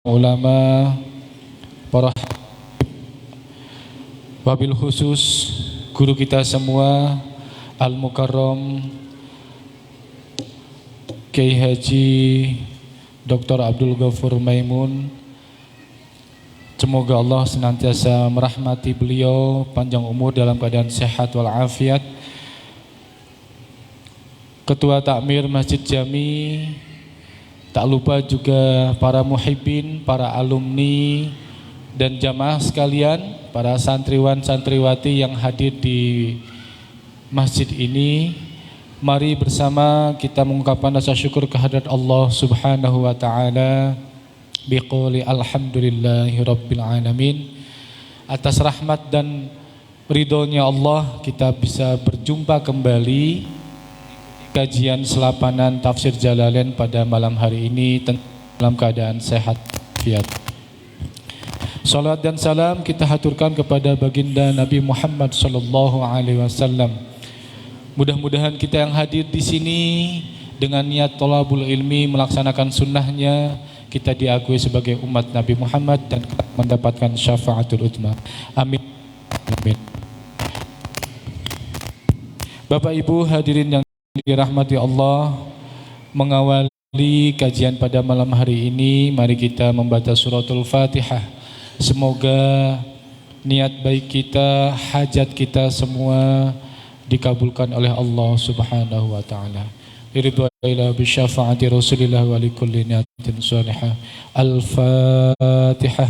ulama, para wabil khusus guru kita semua Al-Mukarram Kiai Haji Dr. Abdul Ghafur Maimun. Semoga Allah senantiasa merahmati beliau, panjang umur dalam keadaan sehat walafiat. Ketua Takmir Masjid Jami, tak lupa juga para muhibbin, para alumni dan jamaah sekalian, para santriwan santriwati yang hadir di masjid ini. Mari bersama kita mengungkapkan rasa syukur kehadirat Allah Subhanahu wa taala biqouli alhamdulillahi rabbil alamin. Atas rahmat dan ridhonya Allah kita bisa berjumpa kembali kajian selapanan tafsir Jalalain pada malam hari ini dalam keadaan sehat fiat. Salat dan salam kita haturkan kepada baginda Nabi Muhammad sallallahu alaihi wasallam. Mudah-mudahan kita yang hadir di sini dengan niat thalabul ilmi melaksanakan sunnahnya, kita diakui sebagai umat Nabi Muhammad dan mendapatkan syafaatul utsma. Amin. Amin. Bapak Ibu hadirin yang dirahmati Allah, mengawali kajian pada malam hari ini, mari kita membaca suratul Fatihah. Semoga niat baik kita, hajat kita semua dikabulkan oleh Allah Subhanahu wa taala. Ridwaila bi syafaati Rasulillah wa likulli niyatin salihah. Al-Fatihah.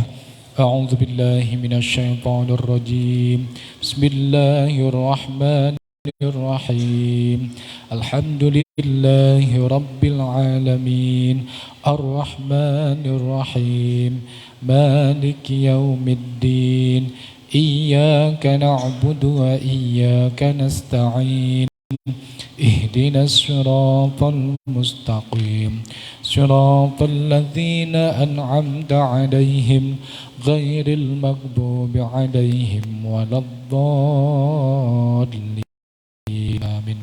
A'udzu billahi minasyaitonir rajim. Bismillahirrahmanirrahim. Alhamdulillahi rabbil alamin. Ar-Rahmanir Rahim. Maliki yaumiddin. Iyyaka na'budu wa iyyaka nasta'in. Ihdinas siratal mustaqim. Siratal ladzina an'amta 'alaihim ghairil maghdubi 'alaihim waladdallin. Amin.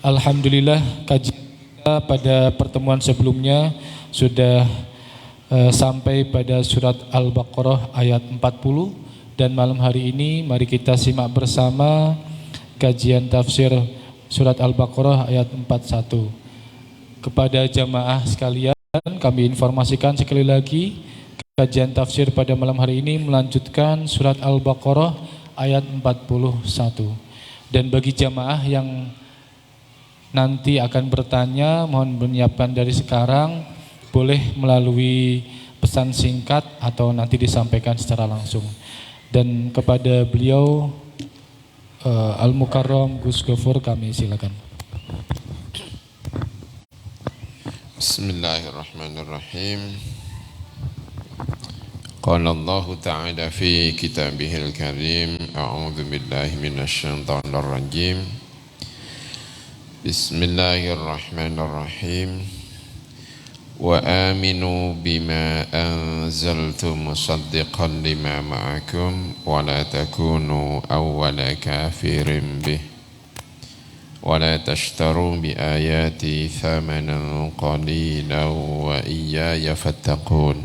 Alhamdulillah, kajian kita pada pertemuan sebelumnya sudah sampai pada surat Al-Baqarah ayat 40. Dan malam hari ini mari kita simak bersama kajian tafsir surat Al-Baqarah ayat 41. Kepada jamaah sekalian kami informasikan sekali lagi, kajian tafsir pada malam hari ini melanjutkan surat Al-Baqarah ayat 41. Dan bagi jamaah yang nanti akan bertanya, mohon menyiapkan dari sekarang, boleh melalui pesan singkat atau nanti disampaikan secara langsung. Dan kepada beliau Al-Mukarram Gus Ghafur kami silakan. Bismillahirrahmanirrahim. Qala Allah Ta'ala fi kitabihil karim. A'udzu billahi minasyaitonir rajim. Bismillahirrahmanirrahim. وآمنوا بما أنزلت مصدقا لما معكم ولا تكونوا أول كافر به ولا تشتروا بآياتي ثمنا قليلا وإياي فاتقون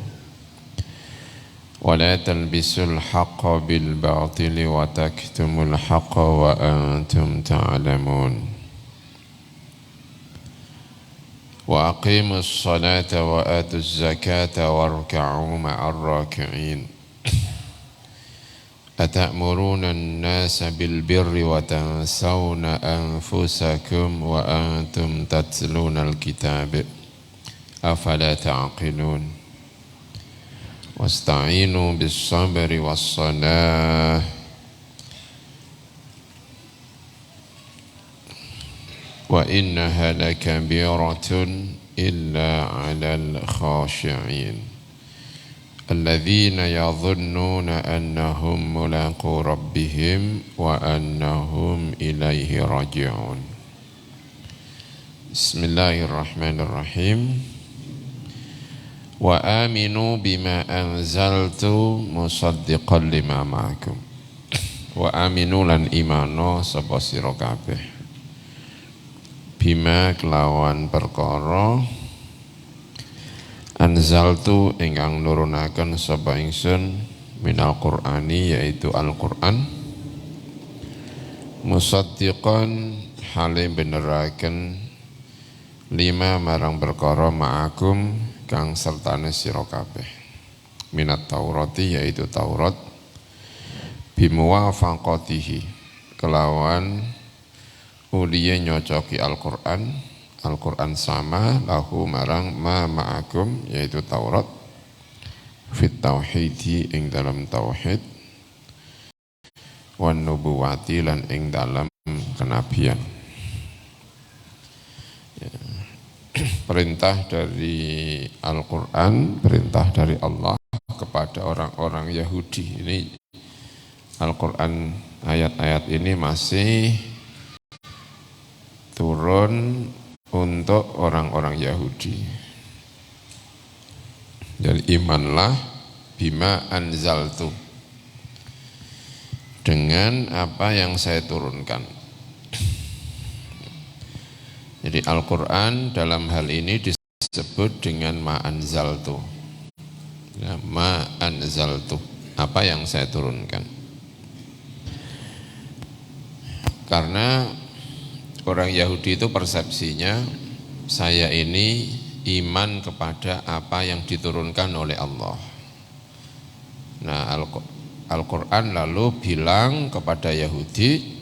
ولا تلبسوا الحق بالباطل وتكتموا الحق وأنتم تعلمون وأقيموا الصلاة وآتوا الزكاة واركعوا مع الراكعين أتأمرون الناس بالبر وتنسون أنفسكم وأنتم تتلون الكتاب أفلا تعقلون واستعينوا بالصبر والصلاة وإنها لكبيرة إلا على الخاشعين الذين يظنون أنهم ملاقو ربهم وأنهم إليه راجعون. بسم الله الرحمن الرحيم. وآمنوا بما أنزلت مصدقا لما معكم. وآمنوا lan imano sapa sira kabeh bima kelawan perkara anzaltu ingkang nurunaken sapa ingsun minal qur'ani yaitu Al-Qur'an musaddiqan hale beneraken lima marang perkara ma'akum kang sertane sira kabeh minat Taurati yaitu Taurat bimuwafaqatihi kelawan uliye nyocoki Al-Qur'an sama lahu marang ma ma'akum yaitu Taurat fit tauhidi ing dalam tauhid wan nubuwati lan ing dalam kenabian. Ya. Perintah dari Al-Qur'an, perintah dari Allah kepada orang-orang Yahudi. Ini Al-Qur'an ayat-ayat ini masih turun untuk orang-orang Yahudi. Jadi imanlah bima anzaltu dengan apa yang saya turunkan. Jadi Al-Quran dalam hal ini disebut dengan ma anzaltu. Ya, ma anzaltu, apa yang saya turunkan. Karena orang Yahudi itu persepsinya saya ini iman kepada apa yang diturunkan oleh Allah. Nah, Al-Quran lalu bilang kepada Yahudi,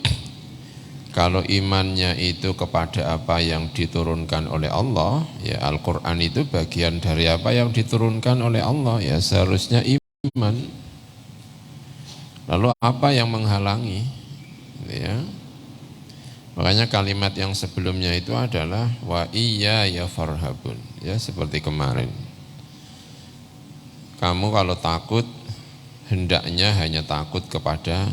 kalau imannya itu kepada apa yang diturunkan oleh Allah, ya Al-Quran itu bagian dari apa yang diturunkan oleh Allah, ya seharusnya iman. Lalu apa yang menghalangi? Ya. Makanya kalimat yang sebelumnya itu adalah wa iya ya farhabun, ya seperti kemarin. Kamu kalau takut hendaknya hanya takut kepada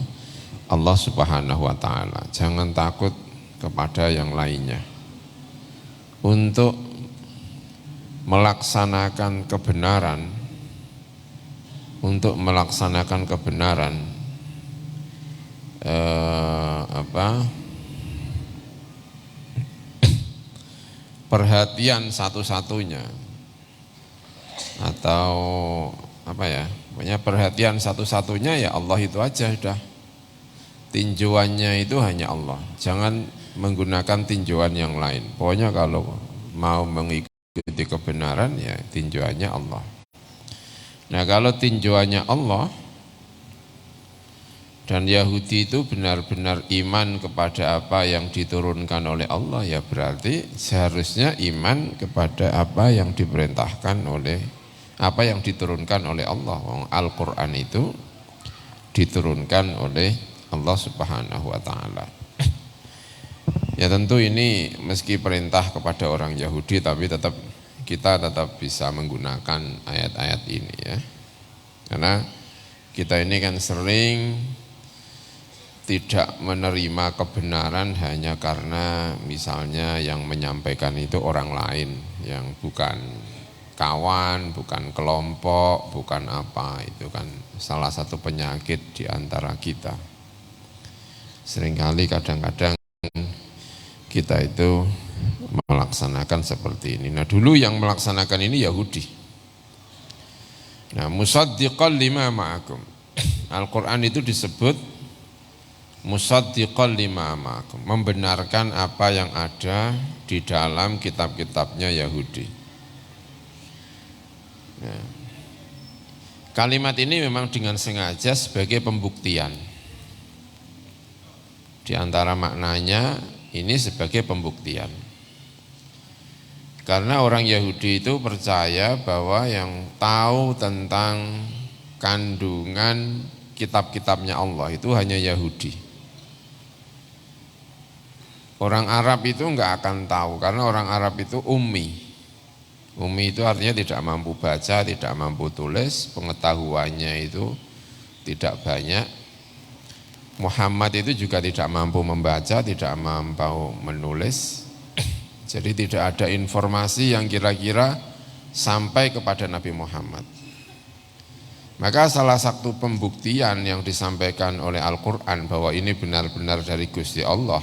Allah Subhanahu wa taala. Jangan takut kepada yang lainnya. Untuk melaksanakan kebenaran, perhatian satu-satunya atau pokoknya perhatian satu-satunya ya Allah itu aja sudah. Tinjauannya itu hanya Allah. Jangan menggunakan tinjauan yang lain. Pokoknya kalau mau mengikuti kebenaran ya tinjauannya Allah. Nah, kalau tinjauannya Allah dan Yahudi itu benar-benar iman kepada apa yang diturunkan oleh Allah, ya berarti seharusnya iman kepada apa yang diperintahkan oleh apa yang diturunkan oleh Allah. Al-Quran itu diturunkan oleh Allah Subhanahu wa taala. Ya tentu ini meski perintah kepada orang Yahudi, tapi kita tetap bisa menggunakan ayat-ayat ini ya. Karena kita ini kan sering tidak menerima kebenaran hanya karena misalnya yang menyampaikan itu orang lain yang bukan kawan, bukan kelompok, bukan apa. Itu kan salah satu penyakit di antara kita. Seringkali kadang-kadang kita itu melaksanakan seperti ini. Nah, dulu yang melaksanakan ini Yahudi. Nah, musaddiqan lima ma'akum. Al-Quran itu disebut musaddiqan lima ma'akum, membenarkan apa yang ada di dalam kitab-kitabnya Yahudi. Nah, kalimat ini memang dengan sengaja sebagai pembuktian. Di antara maknanya ini sebagai pembuktian. Karena orang Yahudi itu percaya bahwa yang tahu tentang kandungan kitab-kitabnya Allah itu hanya Yahudi. Orang Arab itu enggak akan tahu karena orang Arab itu ummi. Ummi itu artinya tidak mampu baca, tidak mampu tulis, pengetahuannya itu tidak banyak. Muhammad itu juga tidak mampu membaca, tidak mampu menulis. Jadi tidak ada informasi yang kira-kira sampai kepada Nabi Muhammad. Maka salah satu pembuktian yang disampaikan oleh Al-Quran bahwa ini benar-benar dari Gusti Allah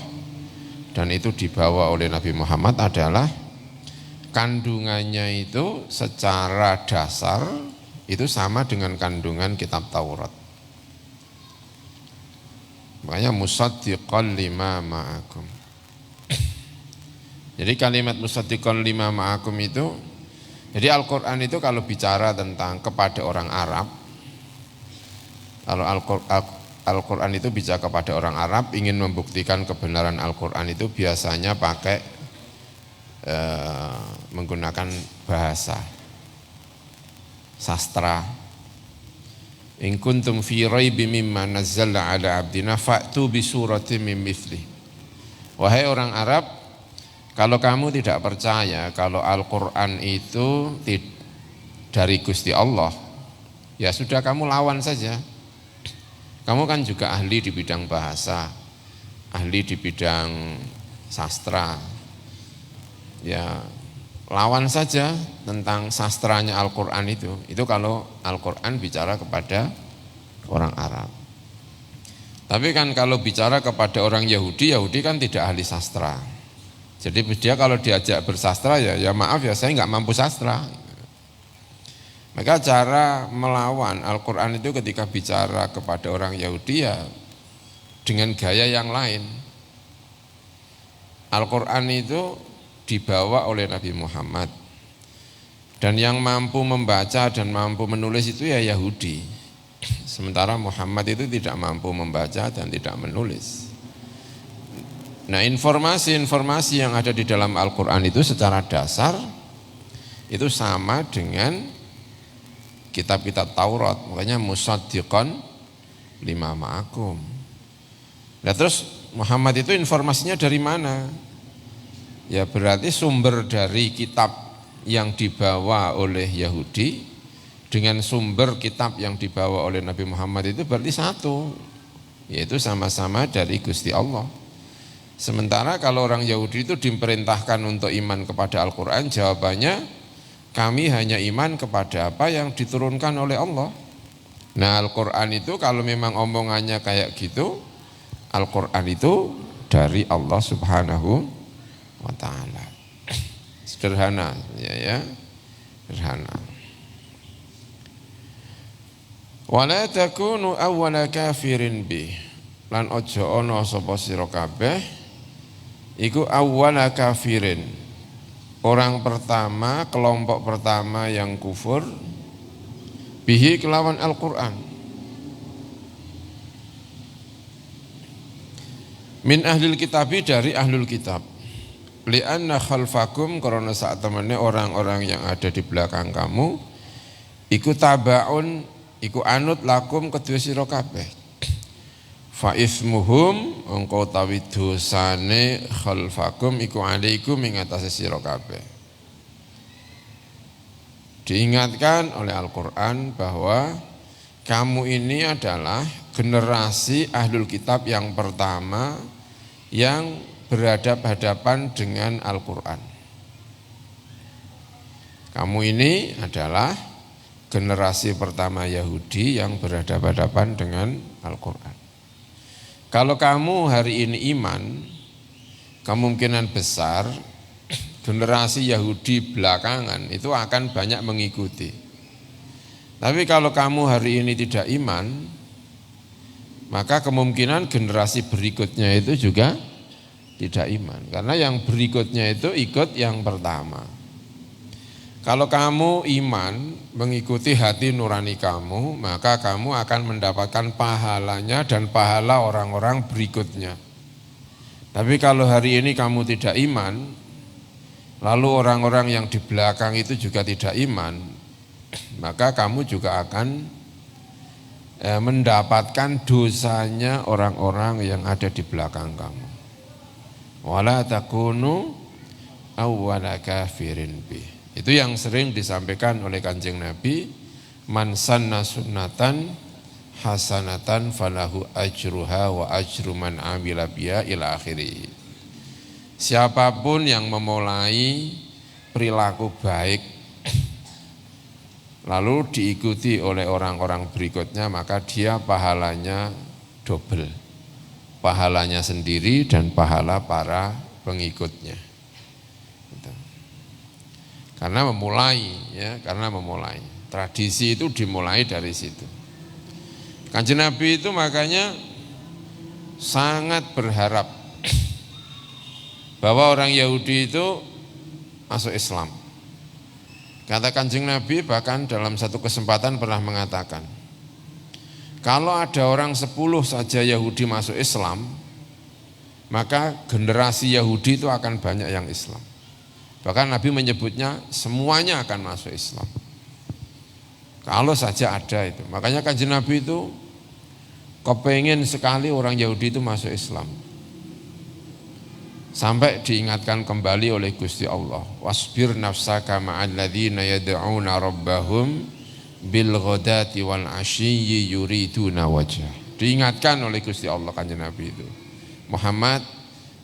dan itu dibawa oleh Nabi Muhammad adalah kandungannya itu secara dasar itu sama dengan kandungan kitab Taurat. Makanya musaddiqan lima ma'akum. Jadi kalimat musaddiqan lima ma'akum itu, jadi Al-Quran itu kalau bicara tentang kepada orang Arab, kalau Al-Quran itu bicara kepada orang Arab, ingin membuktikan kebenaran Al-Quran itu biasanya pakai menggunakan bahasa sastra. In kuntum fi raibin mimma nazzalna ala abdina fa'tu bi suratin min mithli. Wahai orang Arab, kalau kamu tidak percaya kalau Al-Quran itu dari Gusti Allah, ya sudah kamu lawan saja. Kamu kan juga ahli di bidang bahasa, ahli di bidang sastra. Ya, lawan saja tentang sastranya Al-Quran itu. Itu kalau Al-Quran bicara kepada orang Arab. Tapi kan kalau bicara kepada orang Yahudi, Yahudi kan tidak ahli sastra. Jadi dia kalau diajak bersastra ya maaf ya saya nggak mampu sastra. Maka cara melawan Al-Quran itu ketika bicara kepada orang Yahudi ya dengan gaya yang lain. Al-Quran itu dibawa oleh Nabi Muhammad, dan yang mampu membaca dan mampu menulis itu ya Yahudi, sementara Muhammad itu tidak mampu membaca dan tidak menulis. Nah, informasi-informasi yang ada di dalam Al-Quran itu secara dasar itu sama dengan kitab-kitab Taurat, makanya musaddiqan lima ma'akum. Nah terus Muhammad itu informasinya dari mana? Ya berarti sumber dari kitab yang dibawa oleh Yahudi dengan sumber kitab yang dibawa oleh Nabi Muhammad itu berarti satu, yaitu sama-sama dari Gusti Allah. Sementara kalau orang Yahudi itu diperintahkan untuk iman kepada Al-Quran, jawabannya kami hanya iman kepada apa yang diturunkan oleh Allah. Nah Al-Quran itu kalau memang omongannya kayak gitu, Al-Quran itu dari Allah Subhanahu wa ta'ala. Sederhana ya, sederhana. Wala takunu awwala kafirin bi, lan ojo ono sapa sira kabeh iku awwala kafirin, orang pertama, kelompok pertama yang kufur bihi kelawan Al-Quran. Min ahlil kitabi, dari ahlul kitab. Li'anna khalfakum, karena saat temannya orang-orang yang ada di belakang kamu iku tabaun, iku anut lakum kedua sira kabeh. Fa ismuhum, engkau tawi dosane khalfakum iku alaikum ing atase sira kabeh. Diingatkan oleh Al-Quran bahwa kamu ini adalah generasi ahlul kitab yang pertama yang berhadapan-hadapan dengan Al-Quran. Kamu ini adalah generasi pertama Yahudi yang berhadapan-hadapan dengan Al-Quran. Kalau kamu hari ini iman, kemungkinan besar generasi Yahudi belakangan itu akan banyak mengikuti. Tapi kalau kamu hari ini tidak iman, maka kemungkinan generasi berikutnya itu juga tidak iman, karena yang berikutnya itu ikut yang pertama. Kalau kamu iman mengikuti hati nurani kamu, maka kamu akan mendapatkan pahalanya dan pahala orang-orang berikutnya. Tapi kalau hari ini kamu tidak iman, lalu orang-orang yang di belakang itu juga tidak iman, maka kamu juga akan mendapatkan dosanya orang-orang yang ada di belakang kamu. Wala takunu awwala kafirin bih. Itu yang sering disampaikan oleh Kanjeng Nabi, man sanna sunnatan hasanatan falahu ajruha wa ajru man amila biha ila akhirih. Siapapun yang memulai perilaku baik lalu diikuti oleh orang-orang berikutnya, maka dia pahalanya double. Pahalanya sendiri dan pahala para pengikutnya. Karena memulai, ya, karena memulai. Tradisi itu dimulai dari situ. Kanjeng Nabi itu makanya sangat berharap bahwa orang Yahudi itu masuk Islam. Kata Kanjeng Nabi bahkan dalam satu kesempatan pernah mengatakan, kalau ada orang 10 saja Yahudi masuk Islam, maka generasi Yahudi itu akan banyak yang Islam. Bahkan Nabi menyebutnya semuanya akan masuk Islam. Kalau saja ada itu. Makanya Kanjeng Nabi itu kepengen sekali orang Yahudi itu masuk Islam. Sampai diingatkan kembali oleh Gusti Allah. Wasbir nafsaka ma'al ladzina yad'una rabbahum bil ghadati wal 'ashiyyi yuriduna wajhah. Diingatkan oleh Gusti Allah Kanjeng Nabi itu. Muhammad,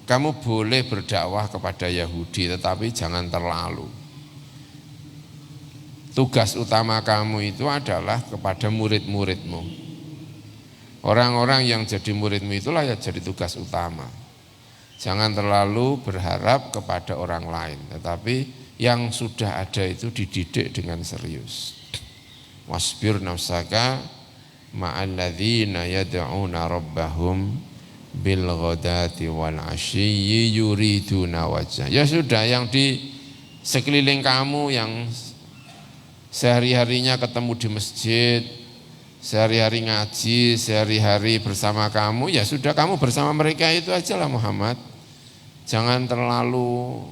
kamu boleh berdakwah kepada Yahudi tetapi jangan terlalu. Tugas utama kamu itu adalah kepada murid-muridmu. Orang-orang yang jadi muridmu itulah yang jadi tugas utama. Jangan terlalu berharap kepada orang lain, tetapi yang sudah ada itu dididik dengan serius. Wasbir nafsaka ma'al ladzina yad'una rabbahum bil ghadati wal 'ashiyyi yuriduna wajhah. Ya sudah, yang di sekeliling kamu yang sehari-harinya ketemu di masjid, sehari-hari ngaji, sehari-hari bersama kamu, ya sudah kamu bersama mereka itu aja lah Muhammad. Jangan terlalu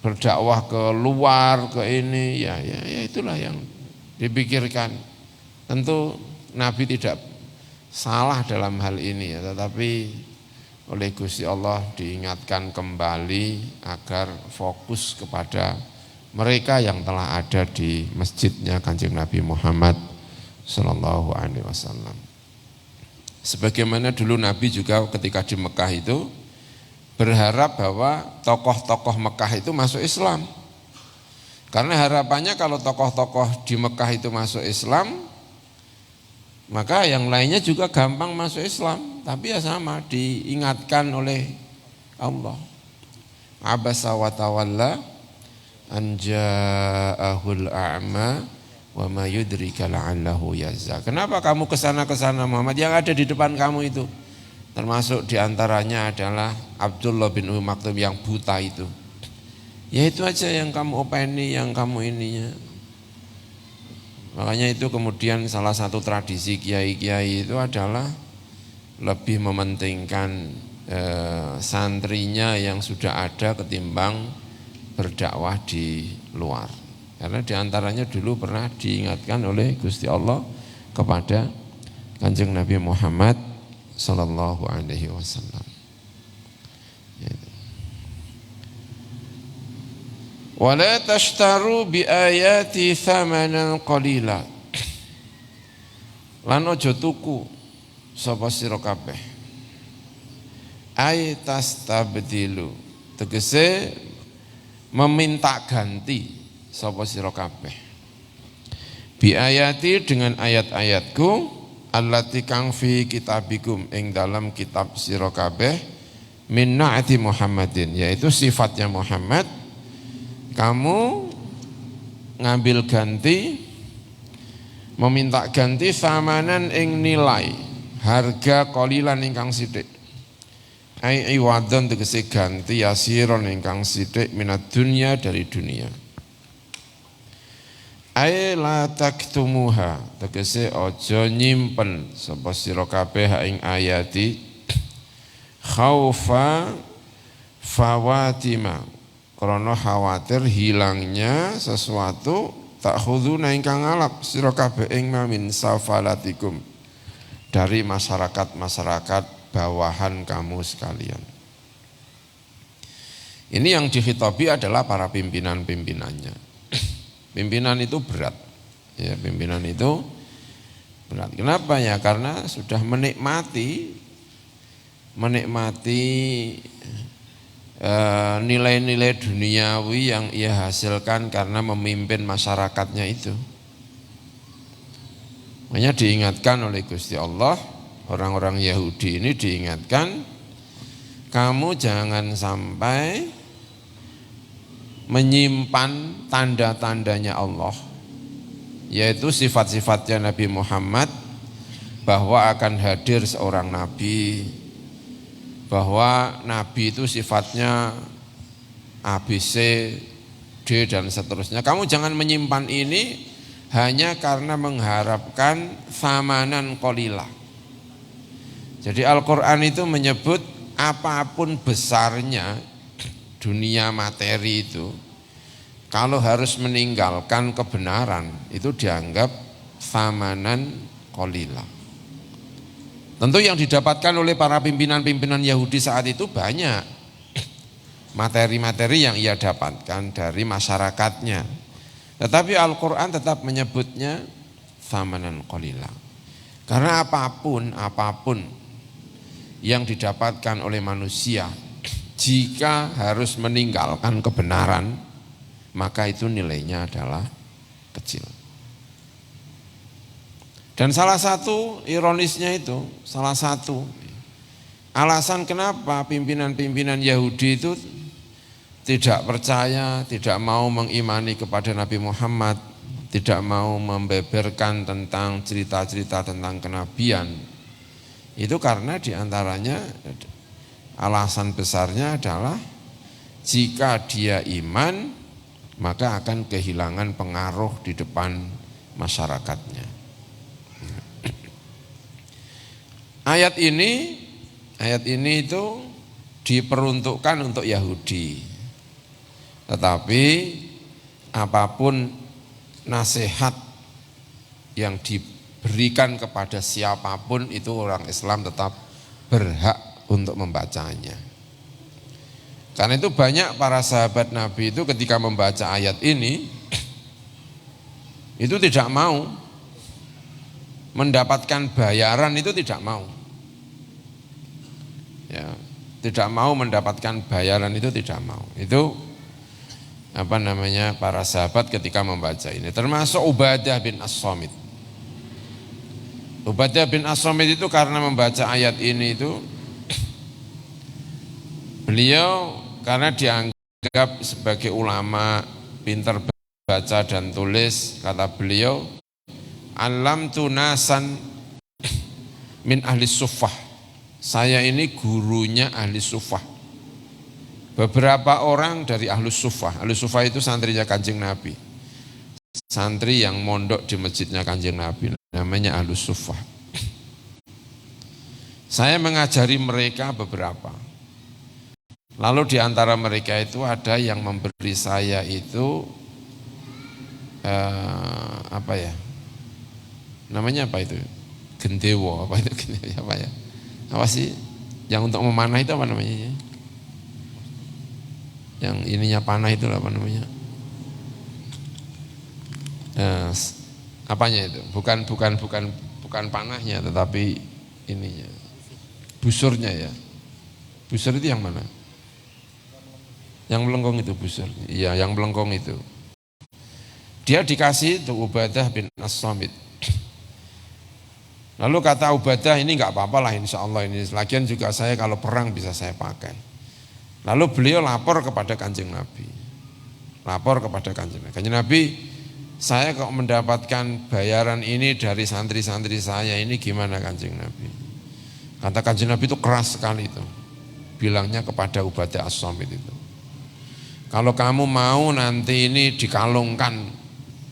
berdakwah ke luar, ke ini, ya itulah yang dipikirkan. Tentu Nabi tidak salah dalam hal ini ya, tetapi oleh Gusti Allah diingatkan kembali agar fokus kepada mereka yang telah ada di masjidnya Kanjeng Nabi Muhammad sallallahu alaihi wasallam. Sebagaimana dulu Nabi juga ketika di Mekah itu berharap bahwa tokoh-tokoh Mekah itu masuk Islam. Karena harapannya kalau tokoh-tokoh di Mekah itu masuk Islam, maka yang lainnya juga gampang masuk Islam. Tapi ya sama, diingatkan oleh Allah. Abasa wa tawalla an ja'ahul a'ma wa ma yudrika la'allahu yazza. Kenapa kamu kesana Muhammad? Yang ada di depan kamu itu, termasuk diantaranya adalah Abdullah bin Umi Maktum yang buta itu. Ya itu aja yang kamu openi, yang kamu ininya. Makanya itu kemudian salah satu tradisi kiai-kiai itu adalah lebih mementingkan santrinya yang sudah ada ketimbang berdakwah di luar. Karena diantaranya dulu pernah diingatkan oleh Gusti Allah kepada Kanjeng Nabi Muhammad sallallahu alaihi wasallam. Wala tashtaru bi ayati thamanan qalila. Lan aja tuku sapa sira kabeh. Ay tastabdilu, tegese meminta ganti sapa sira kabeh. Bi ayati, dengan ayat-ayatku, allati kang fi kitabikum, ing dalam kitab sira kabeh, min na'ati Muhammadin, yaitu sifatnya Muhammad. Kamu ngambil ganti, meminta ganti samanan ing nilai, harga qalilan ingkang sithik. Ai iwadon tegese ganti yasiron ingkang sithik minat dunya, dari dunia. Ai la taktumuha, tegese aja nyimpen sapa sira kabeh ing ayati, khaufa fawatima, karena khawatir hilangnya sesuatu, tak khuduna ingkang ngalap sira kabeh ing min safalatikum, dari masyarakat-masyarakat bawahan kamu sekalian. Ini yang dikhitabi adalah para pimpinan-pimpinannya. Pimpinan itu berat, ya, pimpinan itu berat. Kenapa ya? Karena sudah menikmati nilai-nilai duniawi yang ia hasilkan karena memimpin masyarakatnya itu. Makanya diingatkan oleh Gusti Allah, orang-orang Yahudi ini diingatkan, kamu jangan sampai menyimpan tanda-tandanya Allah, yaitu sifat-sifatnya Nabi Muhammad, bahwa akan hadir seorang Nabi, bahwa Nabi itu sifatnya A, B, C, D dan seterusnya. Kamu jangan menyimpan ini hanya karena mengharapkan thamanan qalilah. Jadi Al-Quran itu menyebut apapun besarnya dunia materi itu, kalau harus meninggalkan kebenaran itu dianggap thamanan qalilah. Tentu yang didapatkan oleh para pimpinan-pimpinan Yahudi saat itu banyak materi-materi yang ia dapatkan dari masyarakatnya. Tetapi Al-Quran tetap menyebutnya thamanan qalila. Karena apapun yang didapatkan oleh manusia, jika harus meninggalkan kebenaran, maka itu nilainya adalah kecil. Dan salah satu ironisnya itu, salah satu alasan kenapa pimpinan-pimpinan Yahudi itu tidak percaya, tidak mau mengimani kepada Nabi Muhammad, tidak mau membeberkan tentang cerita-cerita tentang kenabian, itu karena diantaranya alasan besarnya adalah jika dia iman maka akan kehilangan pengaruh di depan masyarakatnya. Ayat ini itu diperuntukkan untuk Yahudi. Tetapi apapun nasihat yang diberikan kepada siapapun itu orang Islam tetap berhak untuk membacanya. Karena itu banyak para sahabat Nabi itu ketika membaca ayat ini itu tidak mau mendapatkan bayaran, itu tidak mau. Ya, tidak mau mendapatkan bayaran, itu tidak mau. Itu para sahabat ketika membaca ini, termasuk Ubadah bin As-Samit. Ubadah bin As-Samit itu karena membaca ayat ini itu beliau karena dianggap sebagai ulama pintar baca dan tulis, kata beliau, alamtu nasan min ahli suffah. Saya ini gurunya ahli suffah. Beberapa orang dari ahli suffah. Ahli suffah itu santrinya Kanjeng Nabi. Santri yang mondok di masjidnya Kanjeng Nabi, namanya ahli suffah. Saya mengajari mereka beberapa. Lalu di antara mereka itu ada yang memberi saya itu namanya apa itu? Gendewo, apa itu? Apa ya? Apa sih? Yang untuk memanah itu apa namanya? Yang ininya panah itu apa namanya? Apanya itu? Bukan panahnya, tetapi ininya. Busurnya ya. Busur itu yang mana? Yang melengkung itu busur. Iya, yang melengkung itu. Dia dikasih itu Ubadah bin As-Samit. Lalu kata Ubadah, ini enggak apa-apa lah insya Allah ini. Lagian juga saya kalau perang bisa saya pakai. Lalu beliau lapor kepada Kanjeng Nabi. Lapor kepada Kanjeng Nabi. Kanjeng Nabi, saya kok mendapatkan bayaran ini dari santri-santri saya, ini gimana Kanjeng Nabi? Kata Kanjeng Nabi itu keras sekali itu. Bilangnya kepada Ubadah As-Samit itu. Kalau kamu mau nanti ini dikalungkan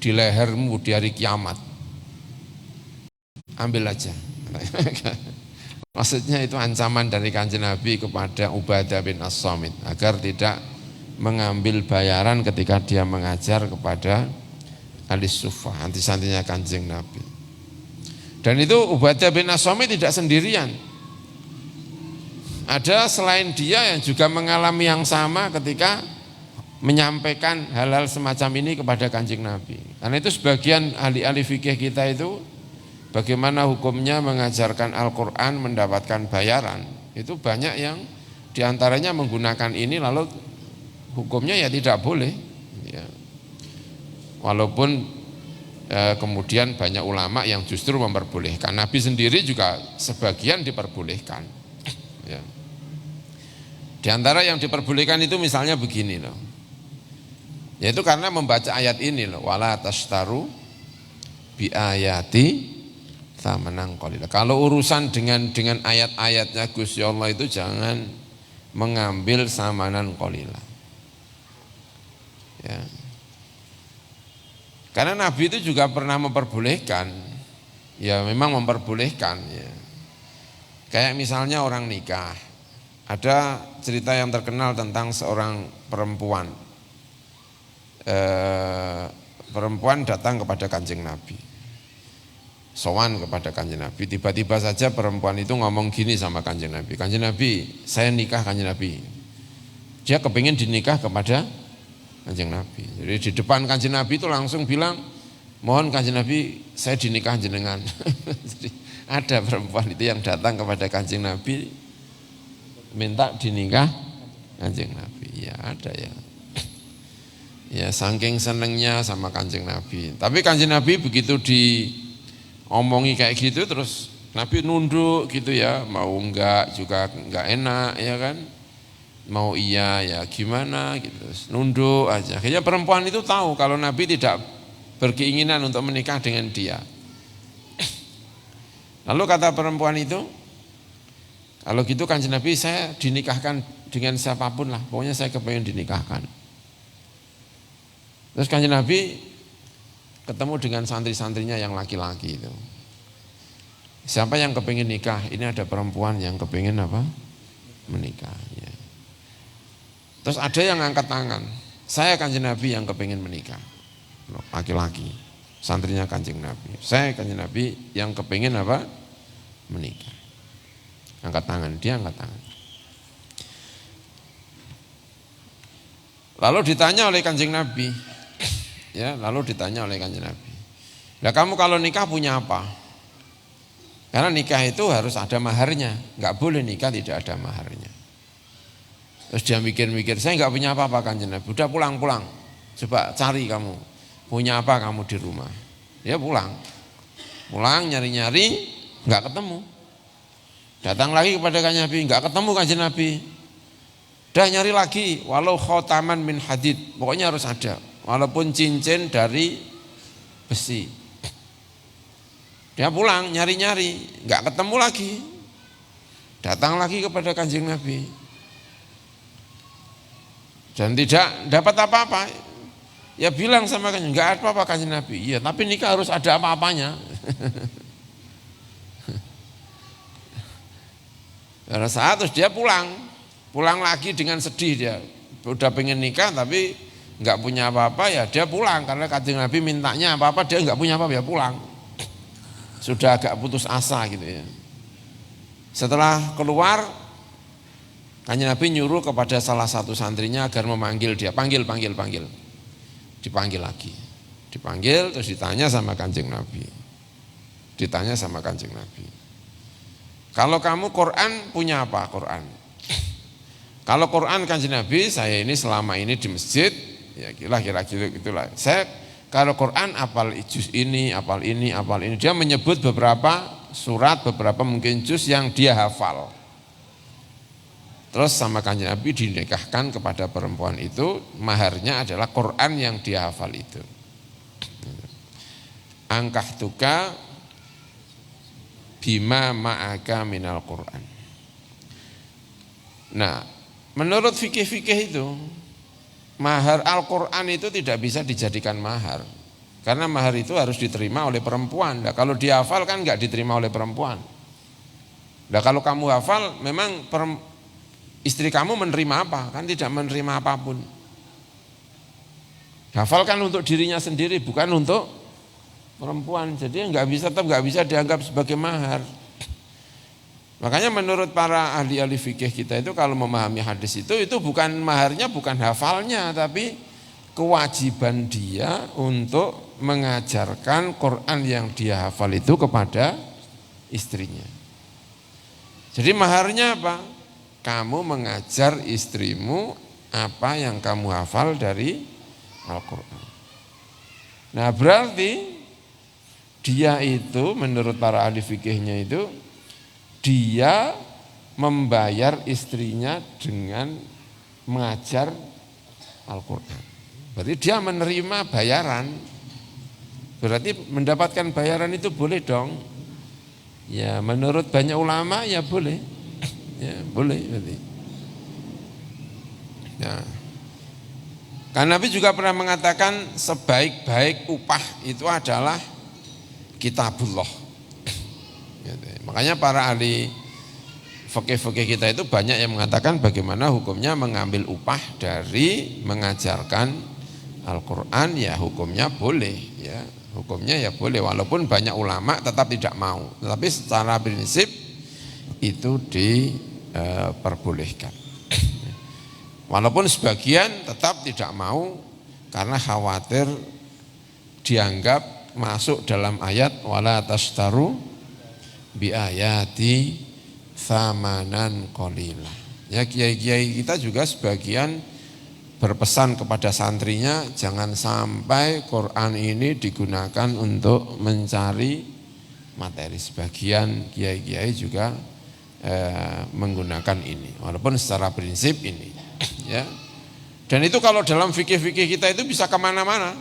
di lehermu di hari kiamat, ambil aja. Maksudnya itu ancaman dari Kanjeng Nabi kepada Ubadah bin As-Samit agar tidak mengambil bayaran ketika dia mengajar kepada ahli suffah, anti-santrinya Kanjeng Nabi. Dan itu Ubadah bin As-Samit tidak sendirian. Ada selain dia yang juga mengalami yang sama ketika menyampaikan hal-hal semacam ini kepada Kanjeng Nabi. Karena itu sebagian ahli-ahli fikih kita itu bagaimana hukumnya mengajarkan Al-Quran mendapatkan bayaran. Itu banyak yang diantaranya menggunakan ini lalu hukumnya ya tidak boleh. Ya. Walaupun kemudian banyak ulama yang justru memperbolehkan. Nabi sendiri juga sebagian diperbolehkan. Ya. Di antara yang diperbolehkan itu misalnya begini loh. Yaitu karena membaca ayat ini loh, wala tashtaru bi ayati tsamanan qalila. Kalau urusan dengan ayat-ayatnya Gusti Allah itu jangan mengambil samanan qalila. Ya. Karena Nabi itu juga pernah memperbolehkan, ya memang memperbolehkan ya. Kayak misalnya orang nikah, ada cerita yang terkenal tentang seorang perempuan. Perempuan datang kepada Kanjeng Nabi, sowan kepada Kanjeng Nabi. Tiba-tiba saja perempuan itu ngomong gini sama Kanjeng Nabi, Kanjeng Nabi, saya nikah Kanjeng Nabi. Dia kepingin dinikah kepada Kanjeng Nabi. Jadi di depan Kanjeng Nabi itu langsung bilang, mohon Kanjeng Nabi, saya dinikah jenengan. Jadi ada perempuan itu yang datang kepada Kanjeng Nabi minta dinikah Kanjeng Nabi. Ya ada ya. Ya saking senengnya sama Kanjeng Nabi. Tapi Kanjeng Nabi begitu diomongi kayak gitu terus Nabi nunduk gitu ya, mau enggak juga enggak enak ya kan. Mau iya ya gimana gitu. Nunduk aja. Akhirnya perempuan itu tahu kalau Nabi tidak berkeinginan untuk menikah dengan dia. Lalu kata perempuan itu, kalau gitu Kanjeng Nabi saya dinikahkan dengan siapapun lah, pokoknya saya kepengen dinikahkan. Terus Kanjeng Nabi ketemu dengan santri-santrinya yang laki-laki itu. Siapa yang kepengen nikah? Ini ada perempuan yang kepengen apa? Menikah. Ya. Terus ada yang angkat tangan. Saya Kanjeng Nabi yang kepengen menikah. Laki-laki. Santrinya Kanjeng Nabi. Saya Kanjeng Nabi yang kepengen apa? Menikah. Angkat tangan. Dia angkat tangan. Lalu ditanya oleh Kanjeng Nabi. Ya, lalu ditanya oleh Kanjeng Nabi. Lah kamu kalau nikah punya apa? Karena nikah itu harus ada maharnya, enggak boleh nikah tidak ada maharnya. Terus dia mikir-mikir, saya enggak punya apa-apa Kanjeng Nabi. Udah pulang-pulang. Coba cari kamu. Punya apa kamu di rumah? Dia pulang. Pulang nyari-nyari enggak ketemu. Datang lagi kepada Kanjeng Nabi, enggak ketemu Kanjeng Nabi. Dah nyari lagi, walau khotaman min hadid, pokoknya harus ada. Walaupun cincin dari besi. Dia pulang nyari-nyari, enggak ketemu lagi. Datang lagi kepada Kanjeng Nabi. Dan tidak dapat apa-apa. Ya bilang sama Kanjeng, enggak apa-apa Kanjeng Nabi. Iya, tapi nikah harus ada apa-apanya. Pada saat terus dia pulang lagi dengan sedih dia. Udah pengen nikah tapi enggak punya apa-apa ya dia pulang karena Kanjeng Nabi mintanya apa-apa dia enggak punya apa-apa ya pulang. Sudah agak putus asa gitu ya. Setelah keluar Kanjeng Nabi nyuruh kepada salah satu santrinya agar memanggil dia, panggil. Dipanggil lagi. Dipanggil terus ditanya sama Kanjeng Nabi. Kalau kamu Quran punya apa Quran? Kalau Quran Kanjeng Nabi, saya ini selama ini di masjid, ya kira-kira gitulah. Saya kalau Quran apal juz ini, apal ini. Dia menyebut beberapa surat, beberapa mungkin juz yang dia hafal. Terus sama Kanjeng Nabi dinikahkan kepada perempuan itu, maharnya adalah Quran yang dia hafal itu. Angkahtuka bima ma'aka minal Quran. Nah, menurut fikih-fikih itu, mahar Al-Quran itu tidak bisa dijadikan mahar. Karena mahar itu harus diterima oleh perempuan. Nah, kalau dia hafal kan enggak diterima oleh perempuan. Nah, kalau kamu hafal memang istri kamu menerima apa? Kan tidak menerima apapun. Hafal kan untuk dirinya sendiri, bukan untuk perempuan. Jadi tetap enggak bisa dianggap sebagai mahar. Makanya menurut para ahli-ahli fikih kita itu kalau memahami hadis itu bukan maharnya, bukan hafalnya, tapi kewajiban dia untuk mengajarkan Quran yang dia hafal itu kepada istrinya. Jadi maharnya apa? Kamu mengajar istrimu apa yang kamu hafal dari Al-Quran. Nah berarti dia itu menurut para ahli fikihnya itu dia membayar istrinya dengan mengajar Al-Quran. Berarti dia menerima bayaran. Berarti mendapatkan bayaran itu boleh dong. Ya menurut banyak ulama ya boleh. Ya boleh berarti. Nah, karena Nabi juga pernah mengatakan sebaik-baik upah itu adalah kitabullah. Makanya para ahli fikih-fikih kita itu banyak yang mengatakan bagaimana hukumnya mengambil upah dari mengajarkan Al-Quran, ya hukumnya boleh, ya hukumnya ya boleh, walaupun banyak ulama tetap tidak mau, tetapi secara prinsip itu diperbolehkan. Walaupun sebagian tetap tidak mau karena khawatir dianggap masuk dalam ayat wala tastaru bi ayati tsamanan qalila. Ya kiai-kiai kita juga sebagian berpesan kepada santrinya jangan sampai Quran ini digunakan untuk mencari materi. Sebagian kiai-kiai juga menggunakan ini, walaupun secara prinsip ini. Ya. Dan itu kalau dalam fikih-fikih kita itu bisa kemana-mana.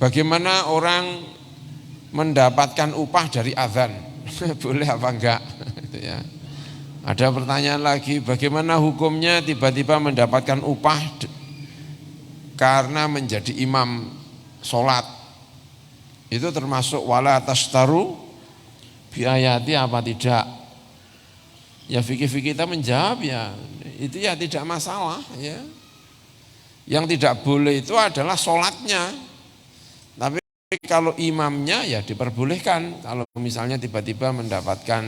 Bagaimana orang mendapatkan upah dari azan, boleh apa enggak? Ya. Ada pertanyaan lagi, bagaimana hukumnya tiba-tiba mendapatkan upah karena menjadi imam sholat? Itu termasuk wala tastaru biayati apa tidak? Ya fikih-fikih kita menjawab ya, itu ya tidak masalah ya. Yang tidak boleh itu adalah sholatnya. Tapi kalau imamnya ya diperbolehkan. Kalau misalnya tiba-tiba mendapatkan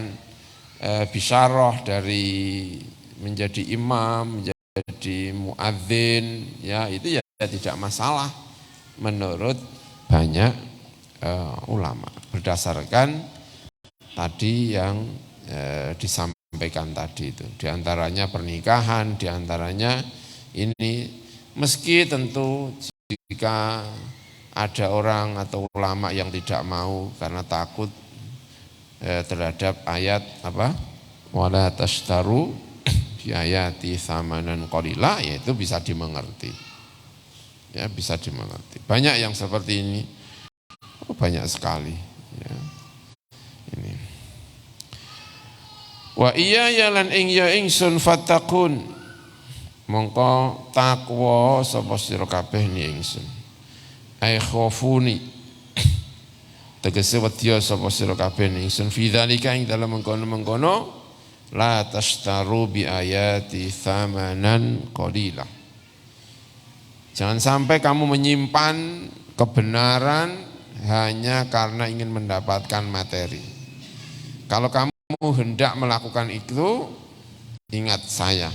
bisyarah dari menjadi imam, menjadi muadzin, ya itu ya tidak masalah menurut banyak ulama berdasarkan tadi yang disampaikan tadi itu, diantaranya pernikahan, diantaranya ini, meski tentu jika ada orang atau ulama yang tidak mau karena takut terhadap ayat apa wala tastaru bi ayati tsamanan qalila, yaitu bisa dimengerti. Ya, bisa dimengerti. Banyak yang seperti ini. Banyak sekali ya. Ini. Wa iya ya lan ing ya ingsun fattaqun mongko takwa sapa sira kabeh ni ingsun. Ai khofuni tegese wedya sapa sira kabeh ingsun fi dzalika ing dalem mengkono-mengkono la tastaru bi ayati tsamanan qalila. Jangan sampai kamu menyimpan kebenaran hanya karena ingin mendapatkan materi. Kalau kamu hendak melakukan itu, ingat saya,